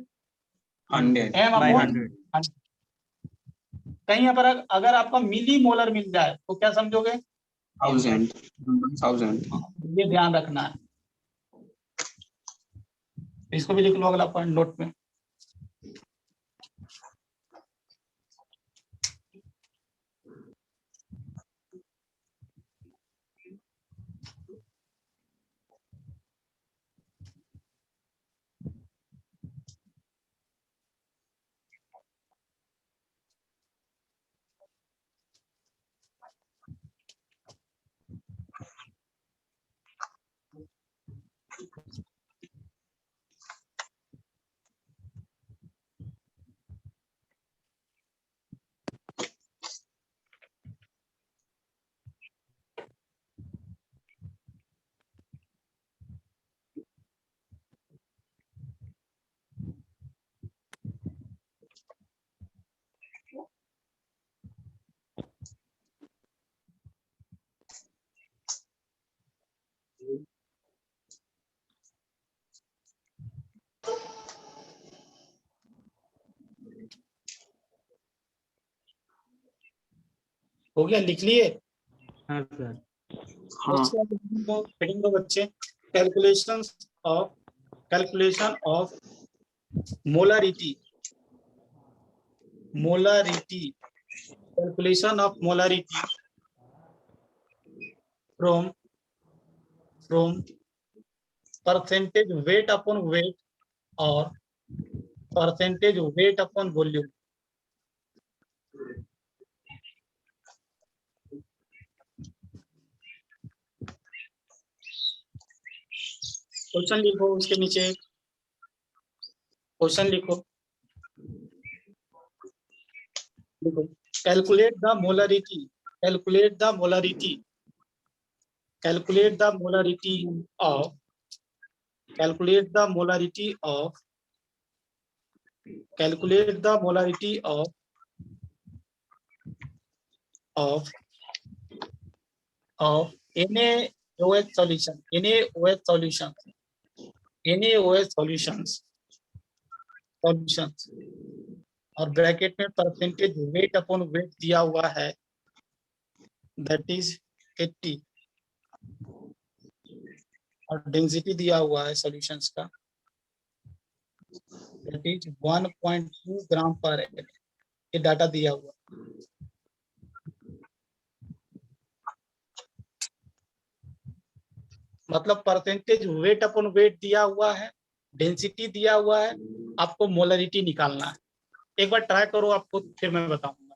Speaker 4: 100
Speaker 1: M/100। कहीं पर अगर आपका मिली मोलर मिल जाए तो क्या समझोगे
Speaker 4: 1000
Speaker 1: ये ध्यान रखना है, इसको भी लिख लो अगला पॉइंट नोट में। हो गया, लिख लिए।
Speaker 6: हाँ सर।
Speaker 1: फिटिंग दो बच्चे, calculation of molarity, calculation of molarity from percentage weight upon weight और percentage weight upon volume. Question लिखो, उसके नीचे क्वेश्चन लिखो, calculate the molarity of NaOH solutions और ब्रैकेट में परसेंटेज वेट अपॉन वेट दिया हुआ है, दैट इज 80, और डेंसिटी दिया हुआ है सॉल्यूशंस का, दैट इज 1.2 ग्राम पर एल। ये डाटा दिया हुआ है। मतलब परसेंटेज वेट अपॉन वेट दिया हुआ है, डेंसिटी दिया हुआ है, आपको मोलरिटी निकालना है। एक बार ट्राई करो, आपको फिर मैं बताऊंगा।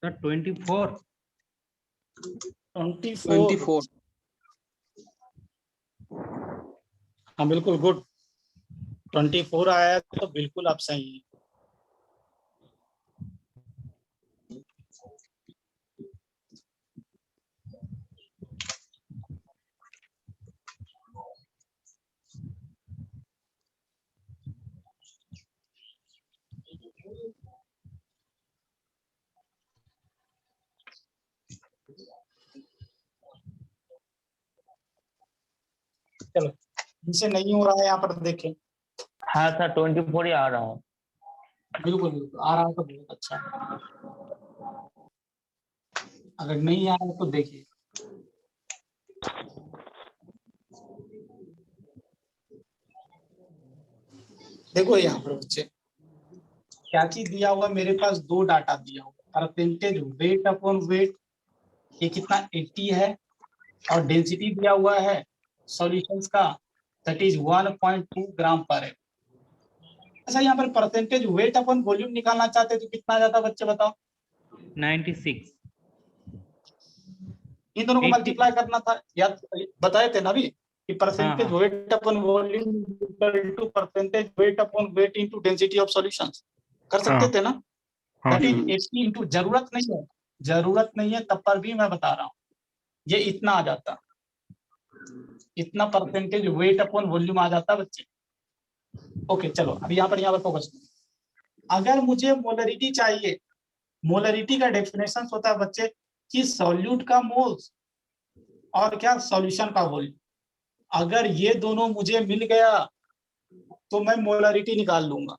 Speaker 6: सर 24।
Speaker 1: 24। हाँ बिल्कुल गुड, 24 आया तो बिल्कुल आप सही हैं। चलो, इनसे नहीं हो रहा है यहाँ पर देखें।
Speaker 5: हाँ सर 24 ही आ रहा है।
Speaker 1: बिल्कुल बिल्कुल आ रहा है तो बहुत अच्छा है। अगर नहीं आ रहा है तो देखिए, देखो यहाँ पर बच्चे क्या चीज दिया हुआ, मेरे पास दो डाटा दिया हुआ, परसेंटेज वेट अपॉन वेट, ये कितना 80 है, और डेंसिटी दिया हुआ है सॉल्यूशंस का, दैट इज 1.2 ग्राम पर है। अच्छा, यहाँ पर परसेंटेज वेट अपन वॉल्यूम निकालना चाहते तो कितना आ जाता बच्चे बताओ?
Speaker 6: 96।
Speaker 1: इन दोनों को
Speaker 6: 80
Speaker 1: मल्टीप्लाई करना था, याद बताए थे ना अभी कि परसेंटेज
Speaker 6: हाँ।
Speaker 1: Weight upon volume equal to percentage weight upon weight into density of solutions, कर सकते थे ना?
Speaker 2: हाँ।
Speaker 1: दैट इज 80 इनटू, जरूरत नहीं है, जरूरत नहीं है तब पर भी मैं बता रहा हूँ, ये इतना आ जाता, इतना परसेंटेज वेट अपन वॉल्यूम आ जाता बच्चे। ओके चलो, अभी यहाँ पर फोकस। अगर मुझे मोलरिटी चाहिए, मोलरिटी का डेफिनेशन होता है बच्चे कि सॉल्यूट का मोल्स और क्या सॉल्यूशन का वॉल्यूम, अगर ये दोनों मुझे मिल गया तो मैं मोलरिटी निकाल लूंगा।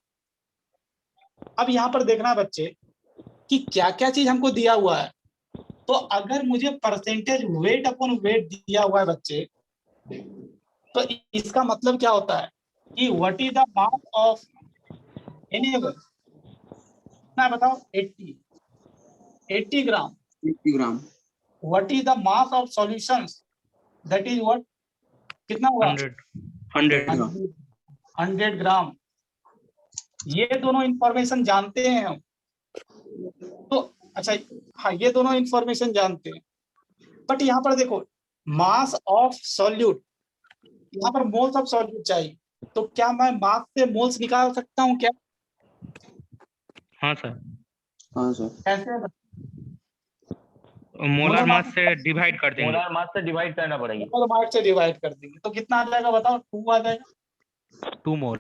Speaker 1: अब यहाँ पर देखना बच्चे कि क्या क्या चीज हमको दिया हुआ है। तो अगर मुझे परसेंटेज वेट अपॉन वेट दिया हुआ है बच्चे, तो इसका मतलब क्या होता है कि what is the mass of any, ना बताओ, 80 gram.
Speaker 4: 80 gram.
Speaker 1: What is the mass of solutions, that is what, कितना हुआ?
Speaker 2: 100
Speaker 4: ग्राम।
Speaker 1: 100 ग्राम। ये दोनों इंफॉर्मेशन जानते हैं हम तो, अच्छा हाँ, ये दोनों इंफॉर्मेशन जानते हैं, बट यहाँ पर देखो मास ऑफ सॉल्यूट, यहाँ पर मोल्स ऑफ सॉल्यूट चाहिए, तो क्या मैं मास से मोल्स निकाल सकता हूँ क्या?
Speaker 2: हाँ सर,
Speaker 4: हाँ सर।
Speaker 1: कैसे?
Speaker 2: मोलर मास से डिवाइड कर देंगे।
Speaker 5: मोलर मास से डिवाइड करना पड़ेगी।
Speaker 1: मास से डिवाइड कर देंगे तो कितना आ जाएगा बताओ? 2 आ जाएगा।
Speaker 6: 2 मोल।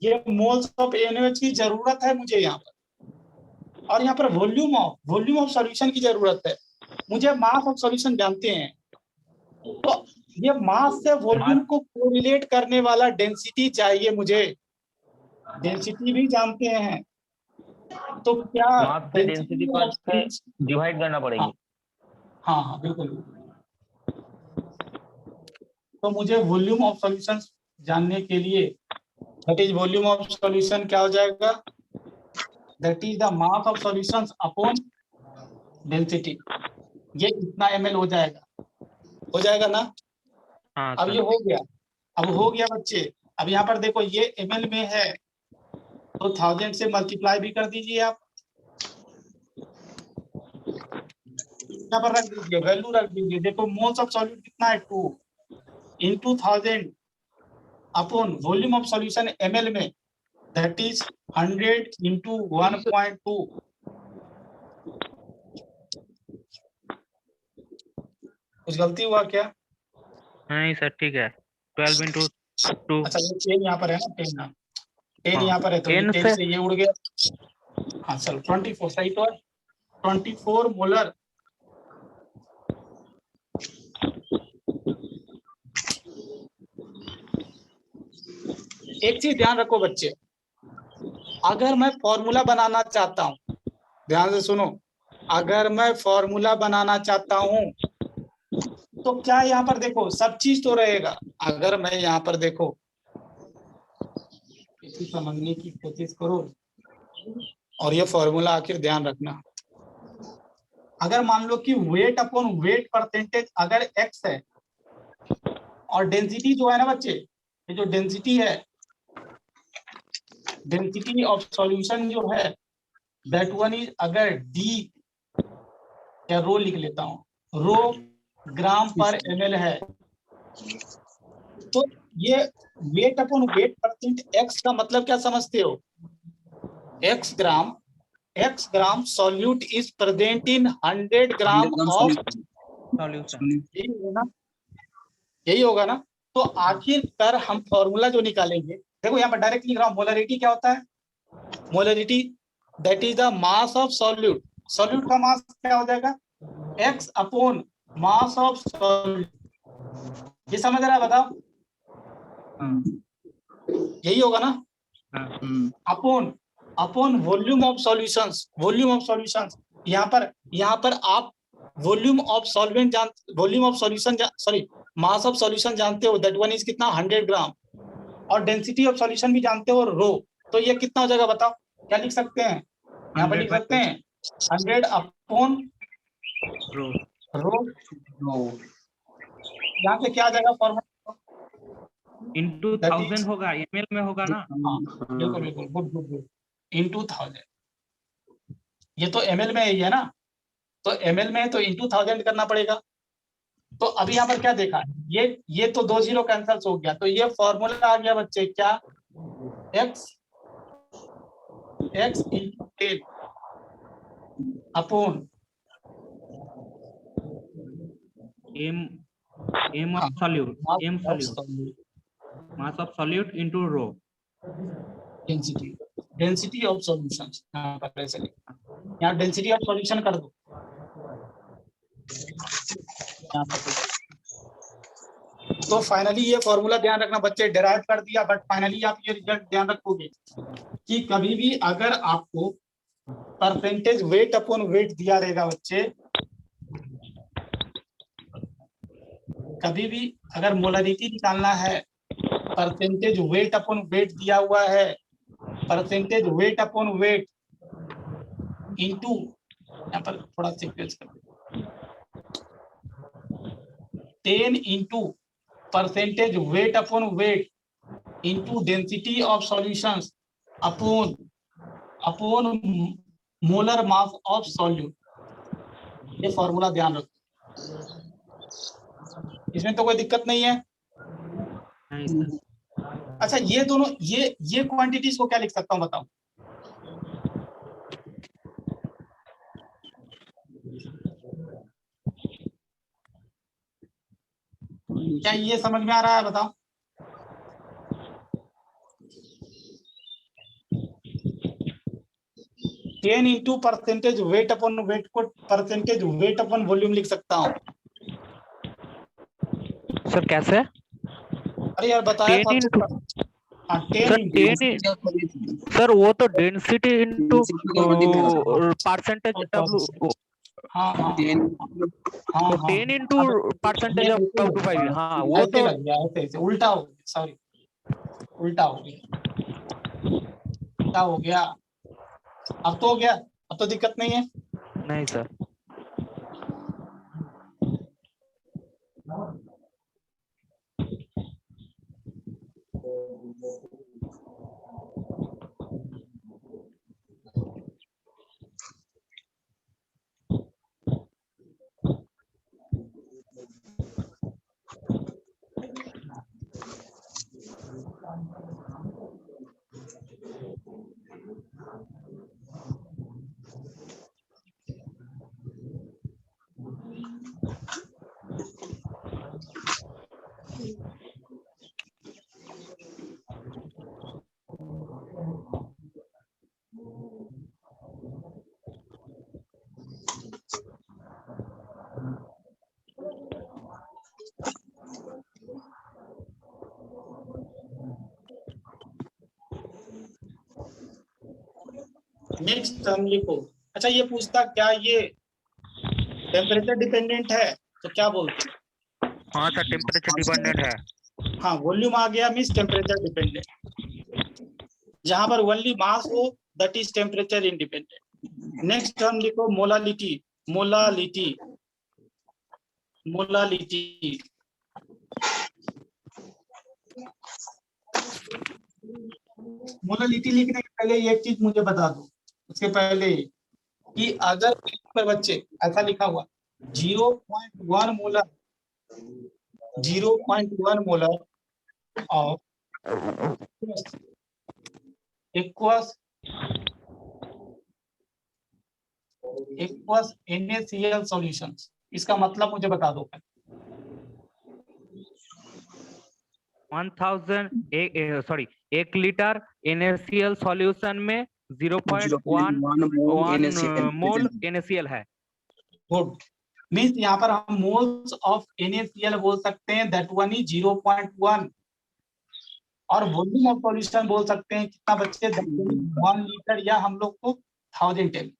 Speaker 1: ये मोल्स ऑफ NaOH की जरूरत है मुझे यहाँ पर, और यहाँ पर वॉल्यूम ऑफ सॉल्यूशन की जरूरत है। मुझे मास ऑफ सॉल्यूशन जानते हैं, तो ये मास से वॉल्यूम को कोरिलेट करने वाला डेंसिटी चाहिए मुझे, डेंसिटी भी जानते हैं, तो क्या
Speaker 5: मास से डेंसिटी पर से डिवाइड करना पड़ेगी।
Speaker 1: हाँ हाँ बिल्कुल। तो मुझे वॉल्यूम ऑफ सॉल्यूशन जानने के लिए, that is volume of solution क्या हो जाएगा, that is the mass of solutions upon density, ये इतना ml हो जाएगा ना?
Speaker 2: हाँ
Speaker 1: अब
Speaker 2: सर।
Speaker 1: ये हो गया, अब हो गया बच्चे। अब यहाँ पर देखो ये ml में है तो 1000 से मल्टीप्लाई भी कर दीजिए आप, यहाँ पर रख दीजिए, वैल्यू रख दीजिए। देखो मोल्स ऑफ सॉल्यूट कितना है 2 into 1000 upon volume of solution ml में, दैट इज 100 into 1.2। कुछ गलती हुआ क्या?
Speaker 2: नहीं सर ठीक है, 12 into 2।
Speaker 1: अच्छा ये 10 यहाँ पर है ना, 10 ना, 10
Speaker 2: हाँ,
Speaker 1: यहाँ पर है तो ये
Speaker 2: 10
Speaker 1: 10 से ये उड़ गया। हाँ चलो 24 सही तो है, 24 मोलर एक चीज ध्यान रखो बच्चे, अगर मैं फॉर्मूला बनाना चाहता हूं, ध्यान से सुनो, अगर मैं फॉर्मूला बनाना चाहता हूं तो क्या यहाँ पर देखो सब चीज तो रहेगा। अगर मैं यहाँ पर देखो इसी समझने की कोशिश करो और ये फॉर्मूला आखिर ध्यान रखना। अगर मान लो कि वेट अपॉन वेट परसेंटेज अगर x है और डेंसिटी जो है ना बच्चे, ये जो डेंसिटी है, डेंसिटी ऑफ सॉल्यूशन जो है दैट वन इज, अगर d या रो लिख लेता हूं, रो ग्राम पर ml है, तो ये wait upon wait percent x का मतलब क्या समझते हो? x gram solute is present in 100 gram of,
Speaker 6: solution.
Speaker 1: यही होगा ना। तो आखिरकार हम फॉर्मूला जो निकालेंगे, देखो यहाँ पर डायरेक्ट लिख रहा हूँ, मोलरिटी क्या होता है? Molarity that is the mass of solute, solute का मास क्या हो जाएगा? x upon mass of solute. ये समझ रहा है बताओ?
Speaker 6: हाँ,
Speaker 1: यही होगा ना,
Speaker 6: हाँ,
Speaker 1: upon volume of solutions, volume of solutions. यहाँ पर आप वॉल्यूम ऑफ सॉल्वेंट जान, volume of solution sorry mass of solution जानते हो, दैट वन इज कितना 100 ग्राम, और डेंसिटी ऑफ सॉल्यूशन भी जानते हो रो। तो ये कितना हो जाएगा बताओ? क्या लिख सकते हैं? यहाँ पर लिख सकते हैं 100 अपॉन
Speaker 6: रो।
Speaker 1: रो। यहाँ पे क्या आ जाएगा फॉर्मूला?
Speaker 6: इंटू 1000 होगा, ml में होगा ना।
Speaker 1: हाँ बिल्कुल बिल्कुल, गुड गुड गुड, into 1000। ये तो ml में ही है ना, तो ml में है तो into 1000 करना पड़ेगा। तो अभी यहाँ पर क्या देखा, ये तो 2 जीरो कैंसिल हो गया, तो ये फॉर्मूला आ गया बच्चे क्या? x into 10 upon
Speaker 6: m of solute, mass of solute into rho।
Speaker 1: Density of solution, यहाँ पर ऐसे यहाँ डेंसिटी ऑफ सॉल्यूशन कर दो यहाँ पर। तो फाइनली ये फॉर्मूला ध्यान रखना बच्चे, डेराइव कर दिया, बट फाइनली आप ये रिजल्ट ध्यान रखोगे कि कभी भी अगर आपको परसेंटेज वेट अपॉन वेट दिया रहेगा बच्चे, कभी भी अगर मोलरिटी निकालना है, परसेंटेज वेट अपॉन वेट दिया हुआ है, percentage weight upon weight into, यहाँ पर थोड़ा सीक्वेंस कर 10 into percentage weight upon weight into density of solutions upon molar mass of solute. ये फॉर्मूला ध्यान रखो, इसमें तो कोई दिक्कत नहीं है।
Speaker 6: नहीं सर।
Speaker 1: अच्छा ये दोनों ये क्वांटिटीज को क्या लिख सकता हूँ बताओ? क्या ये समझ में आ रहा है बताओ? Ten into percentage weight upon wait को परसेंटेज वेट अपॉन वॉल्यूम लिख सकता हूँ।
Speaker 2: सर कैसे?
Speaker 1: अरे यार बताया
Speaker 2: 10 into
Speaker 1: हाँ,
Speaker 2: सर 10 सर वो तो डेंसिटी इंटू परसेंटेज W।
Speaker 1: हाँ हाँ हाँ
Speaker 2: तो 10 इंटू परसेंटेज ऑफ W5। हाँ वो
Speaker 1: ऐसे
Speaker 2: तो
Speaker 1: लग गया, ऐसे उल्टा हो गया, सॉरी उल्टा हो गया। अब तो हो गया, अब तो दिक्कत नहीं है।
Speaker 2: नहीं सर।
Speaker 1: नेक्स्ट टर्म लिखो। अच्छा ये पूछता क्या ये टेम्परेचर डिपेंडेंट है, तो क्या बोलते हैं?
Speaker 2: हाँ सर टेम्परेचर डिपेंडेंट है।
Speaker 1: हाँ, वॉल्यूम आ गया मीन्स टेम्परेचर डिपेंडेंट। जहां पर ओनली मास हो that is temperature independent. Next term लिखो मोलालिटी। Molality, molality. मोलालिटी लिखने के पहले एक चीज मुझे बता दो, उसके पहले कि अगर पर बच्चे ऐसा लिखा हुआ 0.1 molar, 0.1 molar of aqueous NaCl solutions, इसका मतलब मुझे बता दो।
Speaker 2: 1 लीटर NaCl सॉल्यूशन में 0.1 मोल NaCl है।
Speaker 1: गुड, मीन्स यहाँ पर हम मोल्स ऑफ NaCl बोल सकते हैं, दैट वन इज 0.1, और वॉल्यूम ऑफ सॉल्यूशन बोल सकते हैं कितना बच्चे, 1 लीटर, या हम लोग को 1000 ml।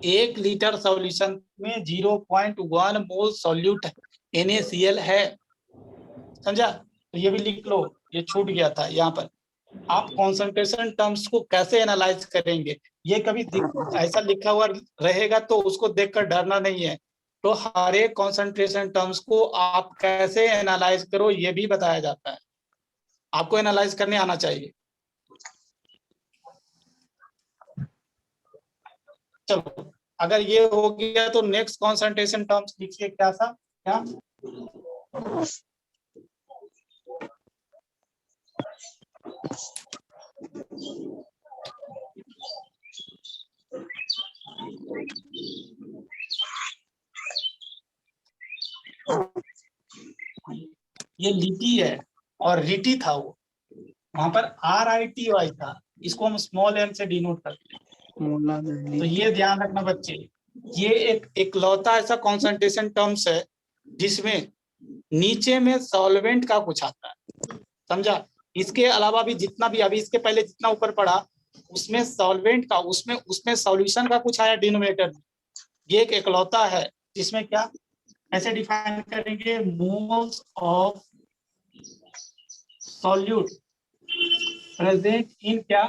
Speaker 1: 1 लीटर सॉल्यूशन में 0.1 मोल सॉल्यूट NaCl है, समझा? तो ये भी लिख लो, ये छूट गया था यहाँ पर। आप कॉन्सेंट्रेशन टर्म्स को कैसे एनालाइज करेंगे, ये कभी ऐसा लिखा हुआ रहेगा तो उसको देखकर डरना नहीं है। तो हर एक कॉन्सेंट्रेशन टर्म्स को आप कैसे एनालाइज करो ये भी बताया जाता है, आपको एनालाइज करने आना चाहिए। चलो अगर ये हो गया तो नेक्स्ट कॉन्सेंट्रेशन टर्म्स लिखिए। क्या सा क्या? ये लिटी है और रिटी था, वो वहां पर RITY था, इसको हम स्मॉल m से डिनोट करते हैं। तो ये ध्यान रखना बच्चे, ये एक इकलौता ऐसा कॉन्सेंट्रेशन टर्म्स है जिसमें नीचे में सॉल्वेंट का कुछ आता है, समझा? इसके अलावा भी जितना भी अभी इसके पहले जितना ऊपर पड़ा उसमें सॉल्वेंट का, उसमें सॉल्यूशन का कुछ आया डिनोमिनेटर में। ये एक इकलौता है जिसमें क्या ऐसे डिफाइन करेंगे, moles of solute present in क्या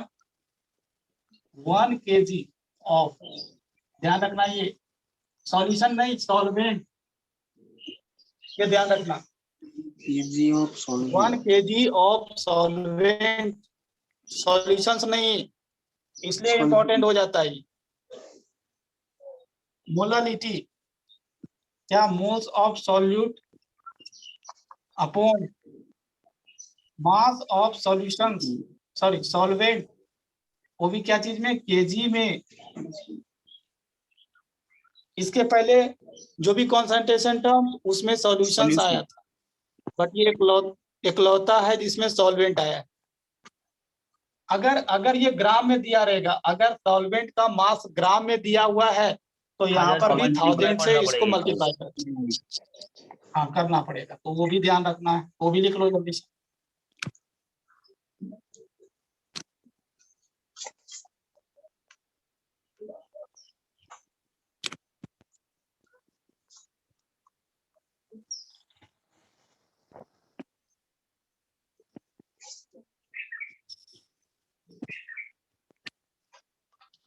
Speaker 1: 1 kg ऑफ, ध्यान रखना ये सॉल्यूशन नहीं सॉल्वेंट, ये ध्यान रखना, 1 kg ऑफ सॉल्वेंट, सॉल्यूशंस नहीं, इसलिए इंपॉर्टेंट हो जाता है। मोलालिटी क्या, moles of solute upon mass of solutions, sorry solvent, वो भी क्या चीज में, केजी में। इसके पहले जो भी कॉन्सेंट्रेशन टर्म उसमें सॉल्यूशंस आया था, बट ये इकलौता है जिसमें सॉल्वेंट आया है। अगर ये ग्राम में दिया रहेगा, अगर सॉल्वेंट का मास ग्राम में दिया हुआ है तो यहाँ पर भी 1000 से इसको मल्टीप्लाई कर, हाँ करना पड़ेगा, तो वो भी ध्यान रखना है, वो भी लिख लो जल्दी से।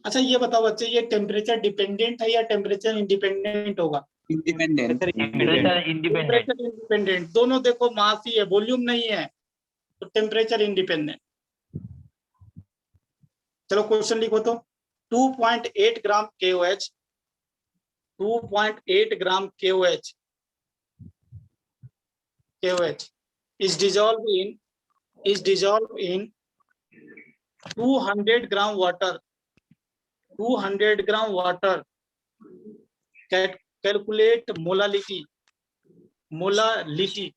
Speaker 1: अच्छा ये बताओ बच्चे, ये टेम्परेचर डिपेंडेंट है या टेम्परेचर इंडिपेंडेंट होगा?
Speaker 4: Independent.
Speaker 5: Temperature independent.
Speaker 1: Temperature independent, दोनों देखो मास ही है, वॉल्यूम नहीं है, तो टेम्परेचर इंडिपेंडेंट। चलो क्वेश्चन लिखो तो, 2.8 ग्राम KOH, 2.8 gram KOH is dissolved in is dissolved in 200 gram water. 200 gram water. Calculate molality. Molality.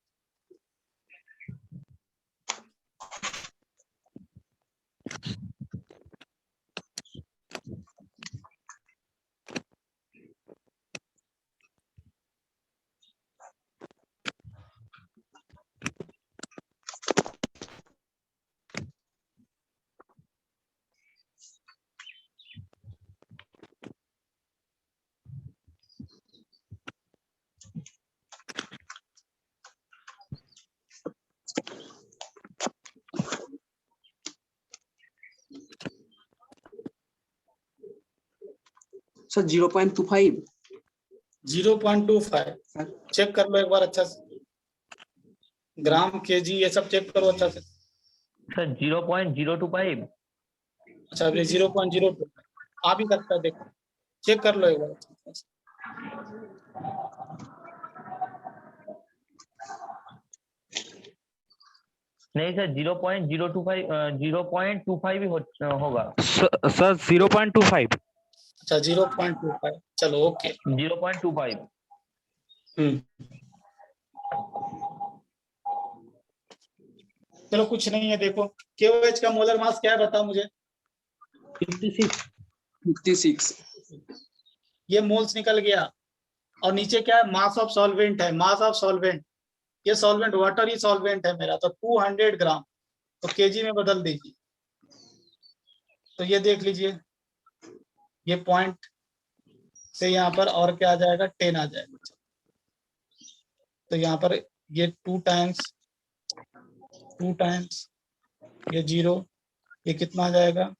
Speaker 4: Sir 0.25
Speaker 1: 0.25 check कर लो एक बार अच्छा से, ग्राम केजी ये सब चेक करो अच्छा से।
Speaker 5: सर 0.025।
Speaker 1: अच्छा अभी 0.02 आ भी सकता है, देखो चेक कर लो एक बार अच्छा से।
Speaker 5: नहीं सर 0.025 0.25 भी होगा।
Speaker 6: सर 0.25।
Speaker 1: अच्छा 0.25 चलो ओके।
Speaker 5: 0.25।
Speaker 1: चलो कुछ नहीं है, देखो KOH का मोलर मास क्या है बताओ मुझे।
Speaker 4: 56
Speaker 1: ये मोल्स निकल गया और नीचे क्या है, मास ऑफ सॉल्वेंट है, मास ऑफ सॉल्वेंट। ये सॉल्वेंट वाटर ही सॉल्वेंट है मेरा, तो 200 ग्राम तो केजी में बदल दीजिए। तो ये देख लीजिए, ये पॉइंट से यहाँ पर और क्या आ जाएगा, 10 आ जाएगा। तो यहाँ पर ये 2 टाइम्स ये 0, ये कितना आ जाएगा,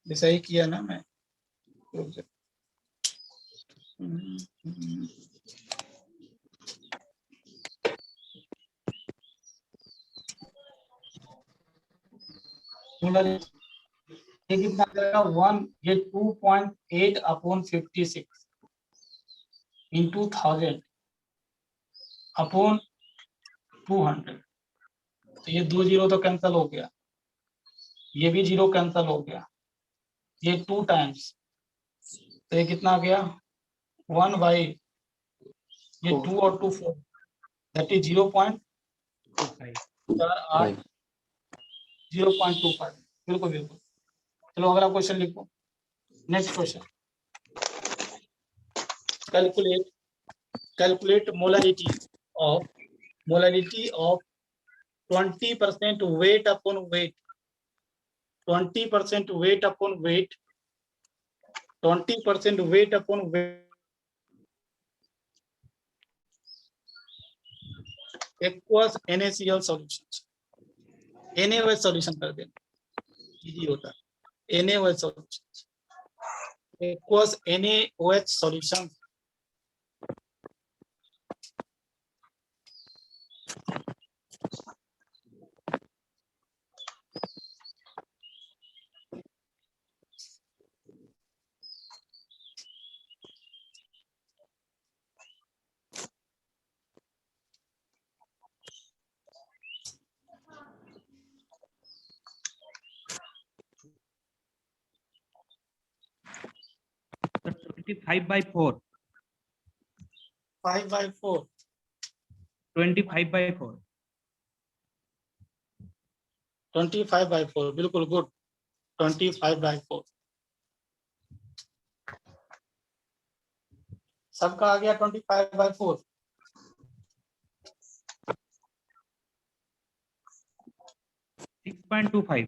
Speaker 1: ये सही किया ना मैं। ये कितना आ जाएगा 1, ये 2.8 अपॉन 56 इंटू 1000 अपॉन 200। तो ये 2 0 तो कैंसिल हो गया, ये भी 0 कैंसिल हो गया, ये 2 टाइम्स तो ये कितना आ गया 1 बाई ये 2 और 2 4 दैट इज 0.48 0.25 बिल्कुल बिल्कुल। चलो अगला क्वेश्चन लिखो। Next question, calculate molarity of 20% weight upon weight 20% weight upon weight 20% weight upon weight aqueous NaCl solutions। NaOH solution कर देना इजी होता है। NaOH solution, aqueous NaOH solution.
Speaker 6: Sir 25/4।
Speaker 1: 5/4
Speaker 6: 25/4।
Speaker 1: 25/4 बिल्कुल गुड। 25/4 सबका आ गया 25/4।
Speaker 6: 6.25।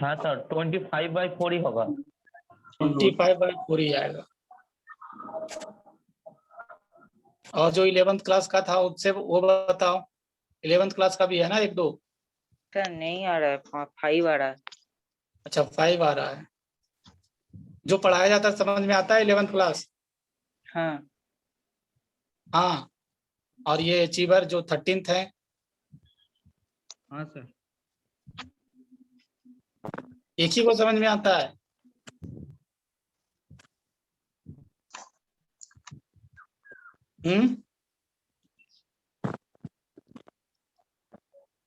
Speaker 5: हाँ सर 25/4 ही होगा।
Speaker 1: 25/4 ही आएगा। और जो 11th क्लास का था उससे वो बताओ, 11th क्लास का भी है ना 1-2।
Speaker 3: सर नहीं आ रहा है, 5 आ रहा है।
Speaker 1: अच्छा 5 आ रहा है। जो पढ़ाया जाता है समझ में आता है 11th क्लास।
Speaker 3: हाँ
Speaker 1: हाँ और ये अचीवर जो 13th है,
Speaker 6: हाँ सर।
Speaker 1: एक ही को समझ में आता है। हम्म,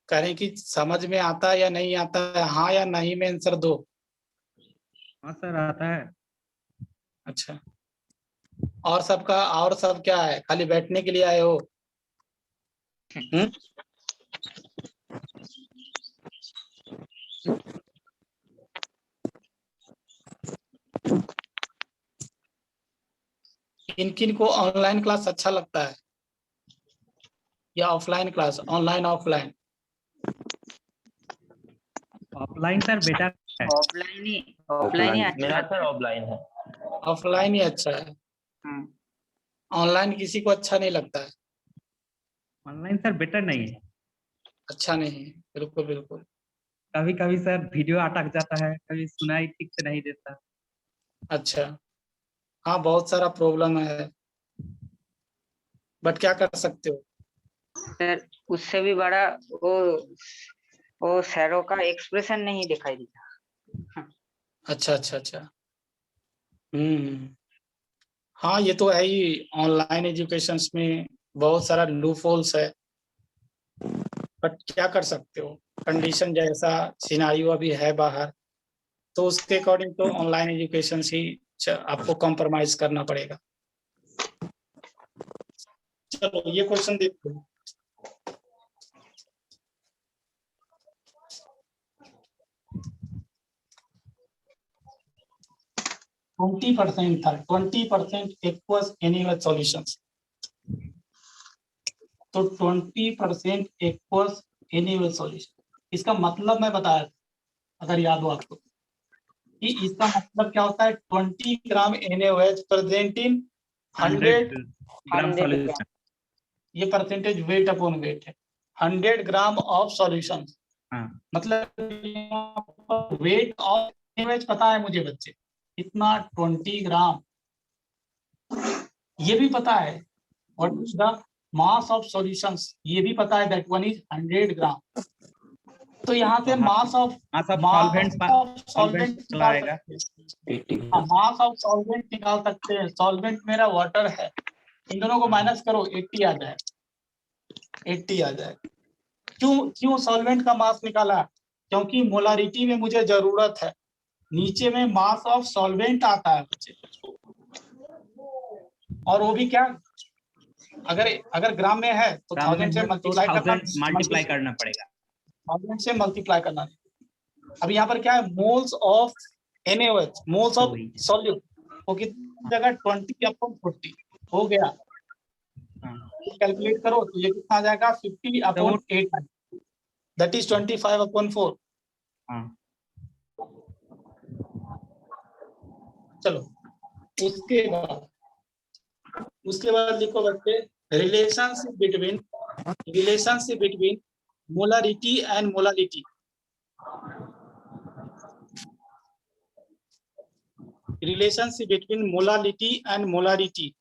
Speaker 1: कह रहे हैं कि समझ में आता है या नहीं आता है, हाँ या नहीं में आंसर दो।
Speaker 6: हाँ सर आता है।
Speaker 1: अच्छा, और सबका, और सब क्या है, खाली बैठने के लिए आए हो? हम्म, किन किन को ऑनलाइन क्लास अच्छा लगता है या offline class, online offline?
Speaker 6: Offline sir better है।
Speaker 3: ऑफलाइन ही अच्छा
Speaker 5: मेरा
Speaker 3: लगता
Speaker 5: सर
Speaker 3: है।
Speaker 5: ऑफलाइन है।
Speaker 1: ऑफलाइन ही अच्छा है,
Speaker 3: हम्म,
Speaker 1: ऑनलाइन किसी को अच्छा नहीं लगता है।
Speaker 6: ऑनलाइन सर बेटर नहीं है।
Speaker 1: अच्छा नहीं है, बिल्कुल बिल्कुल।
Speaker 6: कभी कभी सर वीडियो अटक जाता है, कभी सुनाई ठीक से नहीं देता।
Speaker 1: अच्छा, हाँ बहुत सारा प्रॉब्लम है, बट क्या कर सकते हो।
Speaker 3: सर उससे भी बड़ा वो सैरो का एक्सप्रेशन नहीं दिखाई देता।
Speaker 1: अच्छा अच्छा अच्छा। हम्म, हाँ ये तो है ही, ऑनलाइन एजुकेशन में बहुत सारा लूप होल्स है, बट क्या कर सकते हो, कंडीशन जैसा सिनारियो अभी है बाहर, तो उसके अकॉर्डिंग तो ऑनलाइन एजुकेशन ही आपको कॉम्प्रोमाइज करना पड़ेगा। चलो ये क्वेश्चन देखो, ट्वेंटी परसेंट था, 20% इक्वल्स एनुअल सॉल्यूशंस, तो 20% इक्वल्स एनुअल सॉल्यूशन, इसका मतलब मैं बताया था, अगर याद हो आपको, कि इसका मतलब क्या होता है, 20 ग्राम NaOH present in 100,
Speaker 6: 100 gram
Speaker 3: 100
Speaker 6: solution.
Speaker 1: ये परसेंटेज वेट अपॉन वेट है, 100 ग्राम ऑफ सॉल्यूशन,
Speaker 6: हाँ
Speaker 1: मतलब वेट ऑफ NaOH पता है मुझे बच्चे, इतना 20 ग्राम, ये भी पता है, what is the mass of solutions, ये भी पता है, दैट वन इज 100 ग्राम। तो यहाँ से मास ऑफ
Speaker 6: सॉल्वेंट चला
Speaker 1: निकाल
Speaker 6: आएगा।
Speaker 1: सकते हैं, मास ऑफ सॉल्वेंट निकाल सकते हैं, सॉल्वेंट मेरा वाटर है, इन दोनों को माइनस करो, 80 आ जाए, 80 आ जाए। क्यों क्यों सॉल्वेंट का मास निकाला, क्योंकि मोलारिटी में मुझे जरूरत है, नीचे में मास ऑफ सॉल्वेंट आता है बच्चे, और वो भी क्या, अगर अगर ग्राम में है तो
Speaker 6: ग्राम में
Speaker 1: 1000 से
Speaker 6: है तो
Speaker 1: मल्टीप्लाई करना,
Speaker 6: 1000 मल्टीप्लाई करना पड़ेगा।
Speaker 1: 1000 से मल्टीप्लाई करना। अब यहाँ पर क्या है, मोल्स ऑफ NaOH, मोल्स
Speaker 6: तो
Speaker 1: ऑफ
Speaker 6: वही
Speaker 1: सॉल्यूट, वो कितनी जगह 20/40 हो गया,
Speaker 6: हाँ।
Speaker 1: कैलकुलेट करो तो ये कितना आ जाएगा, 50/8, दैट इज 25/4।
Speaker 6: हाँ
Speaker 1: चलो उसके बाद लिखो बच्चे, relationship between molarity and molality, relationship between molality and molarity.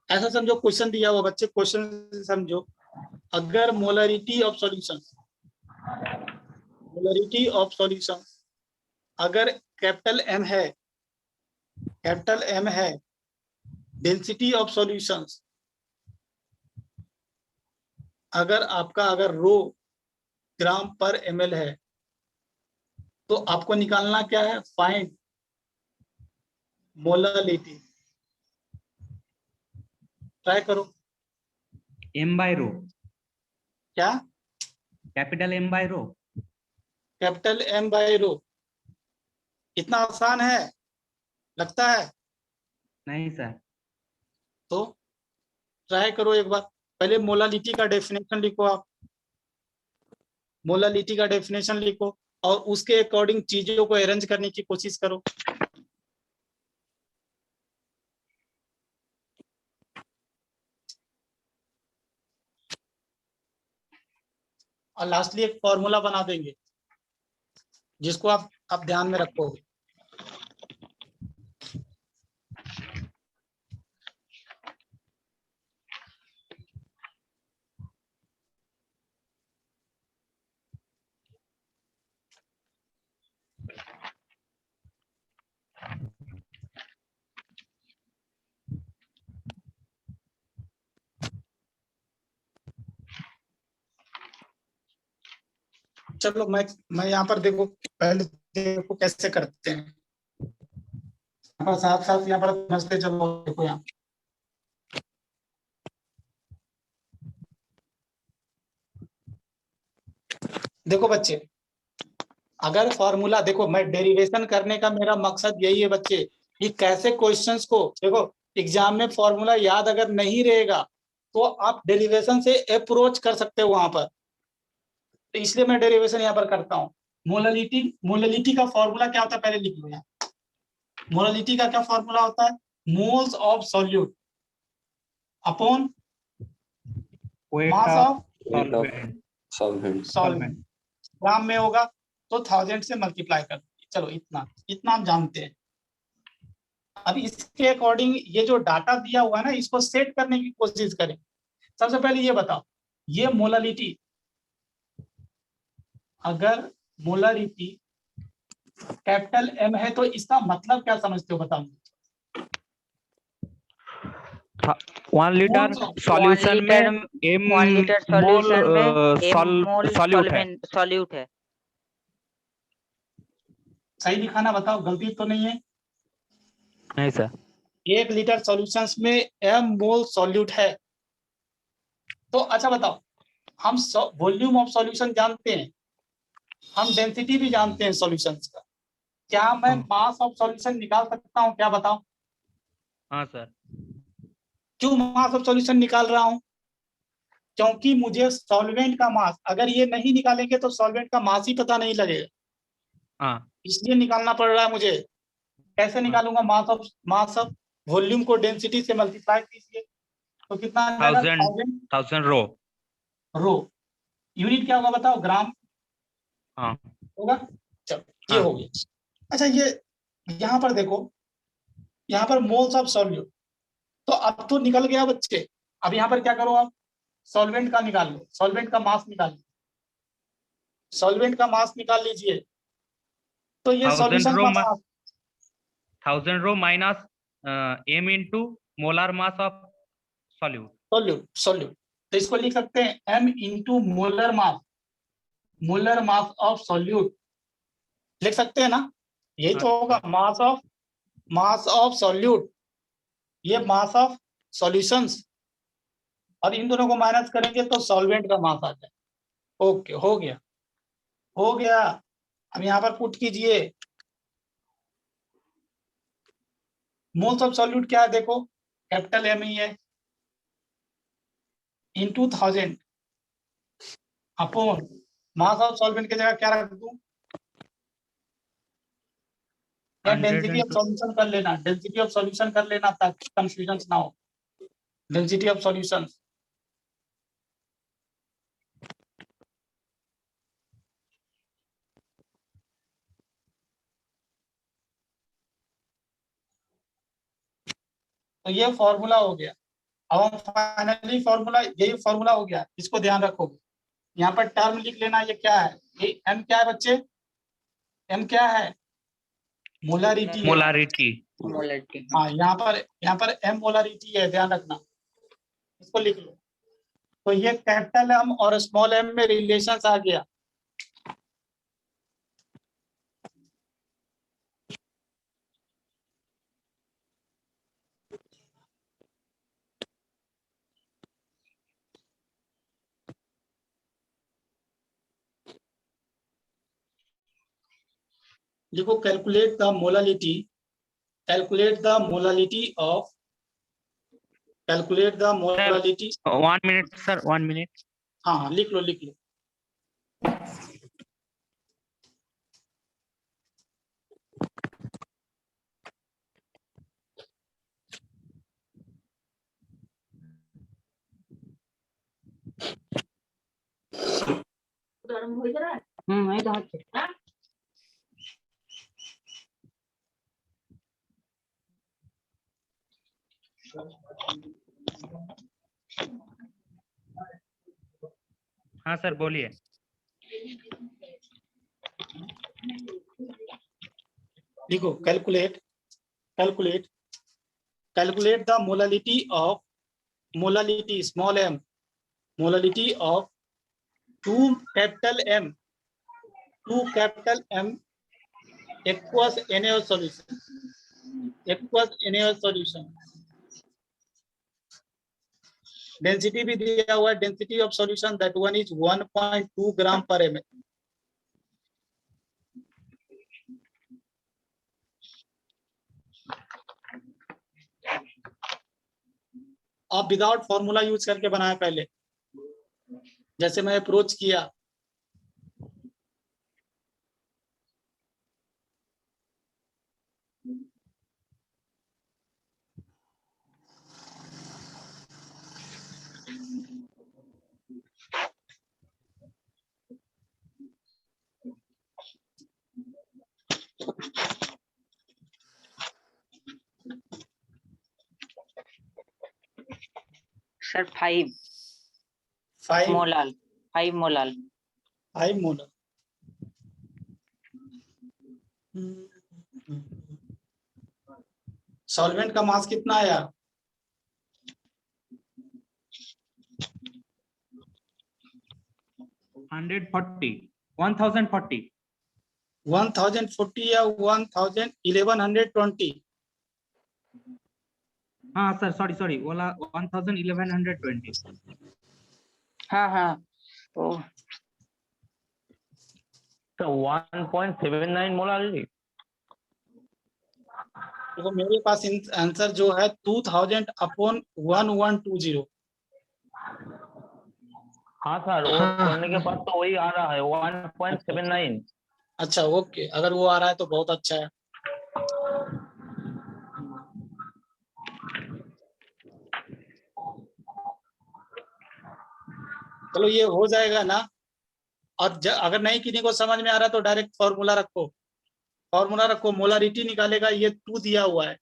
Speaker 1: ऐसा समझो, क्वेश्चन दिया हुआ बच्चे, क्वेश्चन समझो, अगर मोलरिटी ऑफ सॉल्यूशन अगर कैपिटल M है, डेंसिटी ऑफ सॉल्यूशंस अगर रो ग्राम पर ml है, तो आपको निकालना क्या है, फाइंड मोलालिटी। ट्राई करो,
Speaker 6: M/ρ,
Speaker 1: क्या,
Speaker 6: कैपिटल M/ρ।
Speaker 1: कैपिटल M/ρ, इतना आसान है लगता है,
Speaker 6: नहीं सर।
Speaker 1: तो ट्राई करो एक बार, पहले मोलालिटी का डेफिनेशन लिखो आप, मोलालिटी का डेफिनेशन लिखो और उसके अकॉर्डिंग चीजों को अरेंज करने की कोशिश करो। और लास्टली एक फॉर्मूला बना देंगे जिसको आप ध्यान में रखोगे। चलो मैं यहाँ पर देखो, पहले देखो कैसे करते हैं, यहाँ पर साथ साथ यहाँ पर समझते चलो। देखो यहाँ देखो बच्चे, अगर फॉर्मूला देखो, मैं डेरिवेशन करने का मेरा मकसद यही है बच्चे, कि कैसे क्वेश्चंस को देखो, एग्जाम में फॉर्मूला याद अगर नहीं रहेगा तो आप डेरिवेशन से अप्रोच कर सकते हो वहां पर, तो इसलिए मैं डेरिवेशन यहाँ पर करता हूँ। मोललिटी का फॉर्मूला क्या होता है, पहले लिख लो यहाँ। मोललिटी का क्या फॉर्मूला होता है, moles of solute upon
Speaker 6: weight
Speaker 1: mass
Speaker 6: of
Speaker 1: of
Speaker 6: solvent
Speaker 1: solvent, gram में होगा तो 1000 से मल्टीप्लाई कर दीजिए। चलो इतना इतना हम जानते हैं। अब इसके अकॉर्डिंग ये जो डाटा दिया हुआ है ना, इसको सेट करने की कोशिश करें। सबसे पहले ये बताओ, ये मोललिटी, अगर मोलरिटी कैपिटल एम है तो इसका मतलब क्या समझते हो, बताओ।
Speaker 2: 1 लीटर सॉल्यूशन में m
Speaker 3: 1 लीटर सॉल्यूशन में m मोल
Speaker 2: सॉल्यूट है।
Speaker 3: सॉल्यूट है।
Speaker 1: सही लिखाना, बताओ गलती तो नहीं है।
Speaker 2: नहीं सर।
Speaker 1: 1 लीटर सॉल्यूशंस में m मोल सॉल्यूट है। तो अच्छा बताओ, हम वॉल्यूम ऑफ सॉल्यूशन जानते हैं, हम डेंसिटी भी जानते हैं सॉल्यूशंस का, क्या मैं मास ऑफ सॉल्यूशन निकाल सकता हूँ, क्या बताओ।
Speaker 2: हाँ सर।
Speaker 1: क्यों मास ऑफ सॉल्यूशन निकाल रहा हूं, क्योंकि मुझे सॉल्वेंट का मास, अगर ये नहीं निकालेंगे तो सॉल्वेंट का मास ही पता नहीं लगेगा,
Speaker 2: हाँ
Speaker 1: इसलिए निकालना पड़ रहा है मुझे। कैसे निकालूंगा, मास ऑफ वॉल्यूम को डेंसिटी से मल्टीप्लाई कीजिए तो कितना आ जाएगा,
Speaker 2: 1000 रो।
Speaker 1: रो। यूनिट क्या होगा बताओ, ग्राम
Speaker 2: हाँ
Speaker 1: होगा। चलो ये
Speaker 2: हाँ।
Speaker 1: हो गया। अच्छा ये यहाँ पर देखो, यहाँ पर मोल्स ऑफ सॉल्यूट, तो अब तो निकल गया बच्चे। अब यहाँ पर क्या करो आप, सॉल्वेंट का निकाल लो, सॉल्वेंट का मास निकाल लो, सॉल्वेंट का मास निकाल लीजिए। तो ये
Speaker 2: 1000
Speaker 1: सॉल्यूशन
Speaker 2: रो
Speaker 1: का mass,
Speaker 2: 1000 rho minus m into molar mass of solute.
Speaker 1: Solute तो इसको लिख सकते हैं m into molar mass of solute, लिख सकते हैं ना। यही तो होगा मास ऑफ सॉल्यूट, ये मास ऑफ सॉल्यूशंस। अब इन दोनों को माइनस करेंगे तो सॉल्वेंट का मास आ जाए। ओके, हो गया। अब यहाँ पर पुट कीजिए, मोल्स ऑफ सॉल्यूट क्या है देखो, कैपिटल एम ही है, into 1000 upon mass of solvent की जगह क्या रख दूं, या डेंसिटी ऑफ सॉल्यूशन कर लेना, डेंसिटी ऑफ सॉल्यूशन कर लेना ताकि कंफ्यूजन ना हो। डेंसिटी ऑफ सॉल्यूशन, तो ये फॉर्मूला हो गया। अब हम फाइनली फॉर्मूला, यही फॉर्मूला हो गया, इसको ध्यान रखोगे। यहाँ पर टर्म लिख लेना, ये क्या है, ये एम क्या है बच्चे, एम क्या है, मोलरिटी।
Speaker 2: मोलारिटी।
Speaker 1: हाँ, यहाँ पर एम मोलरिटी है, ध्यान रखना, इसको लिख लो। तो ये कैपिटल एम और स्मॉल एम में रिलेशन आ गया। देखो, calculate the molality of
Speaker 2: 1 minute sir, 1 minute.
Speaker 1: हाँ लिख लो।
Speaker 2: हाँ सर बोलिए।
Speaker 1: देखो, calculate the molality small M, molality of 2 capital M 2 capital M aqueous NaOH solution. Aqueous NaOH solution. Density भी दिया हुआ है, density of solution that one is 1.2 gram per ml. आप विदाउट फॉर्मूला यूज करके बनाए पहले, जैसे मैं अप्रोच किया।
Speaker 3: Sir 5
Speaker 1: 5
Speaker 3: molal 5 molal
Speaker 1: 5 molar. Solvent का मास कितना आया?
Speaker 6: 1040
Speaker 1: 1040 या 1120?
Speaker 6: हाँ सर, सॉरी बोला 1120।
Speaker 3: हाँ हाँ तो
Speaker 5: 1.79 मोलार जी।
Speaker 1: तो मेरे पास आंसर जो है 2000 अपॉन 1120।
Speaker 5: हाँ सर, वो करने के बाद तो वही आ रहा है 1.79।
Speaker 1: अच्छा ओके, अगर वो आ रहा है तो बहुत अच्छा है। चलो ये हो जाएगा ना। और अगर नहीं किसी को समझ में आ रहा तो डायरेक्ट फॉर्मूला रखो, मोलारिटी निकालेगा। ये 2 दिया हुआ है,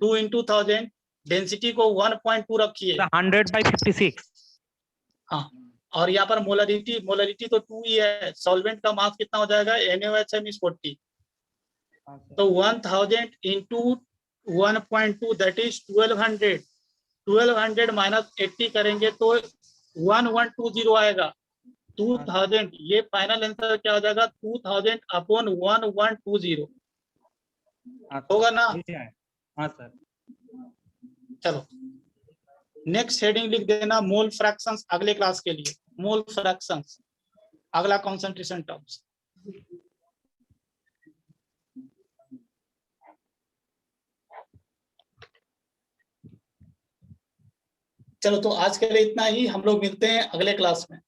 Speaker 1: 2 × 1000, डेंसिटी को 1.2 रखिए।
Speaker 6: 100/56।
Speaker 1: हाँ, और यहाँ पर मोलारिटी तो 2 ही है। सॉल्वेंट का मास कितना हो जाएगा? NaOH is 40। तो 1000 × 1.2 दैट इज 1200। 1200 माइनस 80 करेंगे तो 1120 आएगा। 2000, ये फाइनल आंसर क्या हो जाएगा? 2000 अपॉन 1120 होगा ना?
Speaker 6: हाँ सर।
Speaker 1: चलो नेक्स्ट हेडिंग लिख देना मोल फ्रैक्शंस अगले क्लास के लिए। मोल फ्रैक्शंस अगला कंसंट्रेशन टर्म्स। चलो तो आज के लिए इतना ही। हम लोग मिलते हैं अगले क्लास में।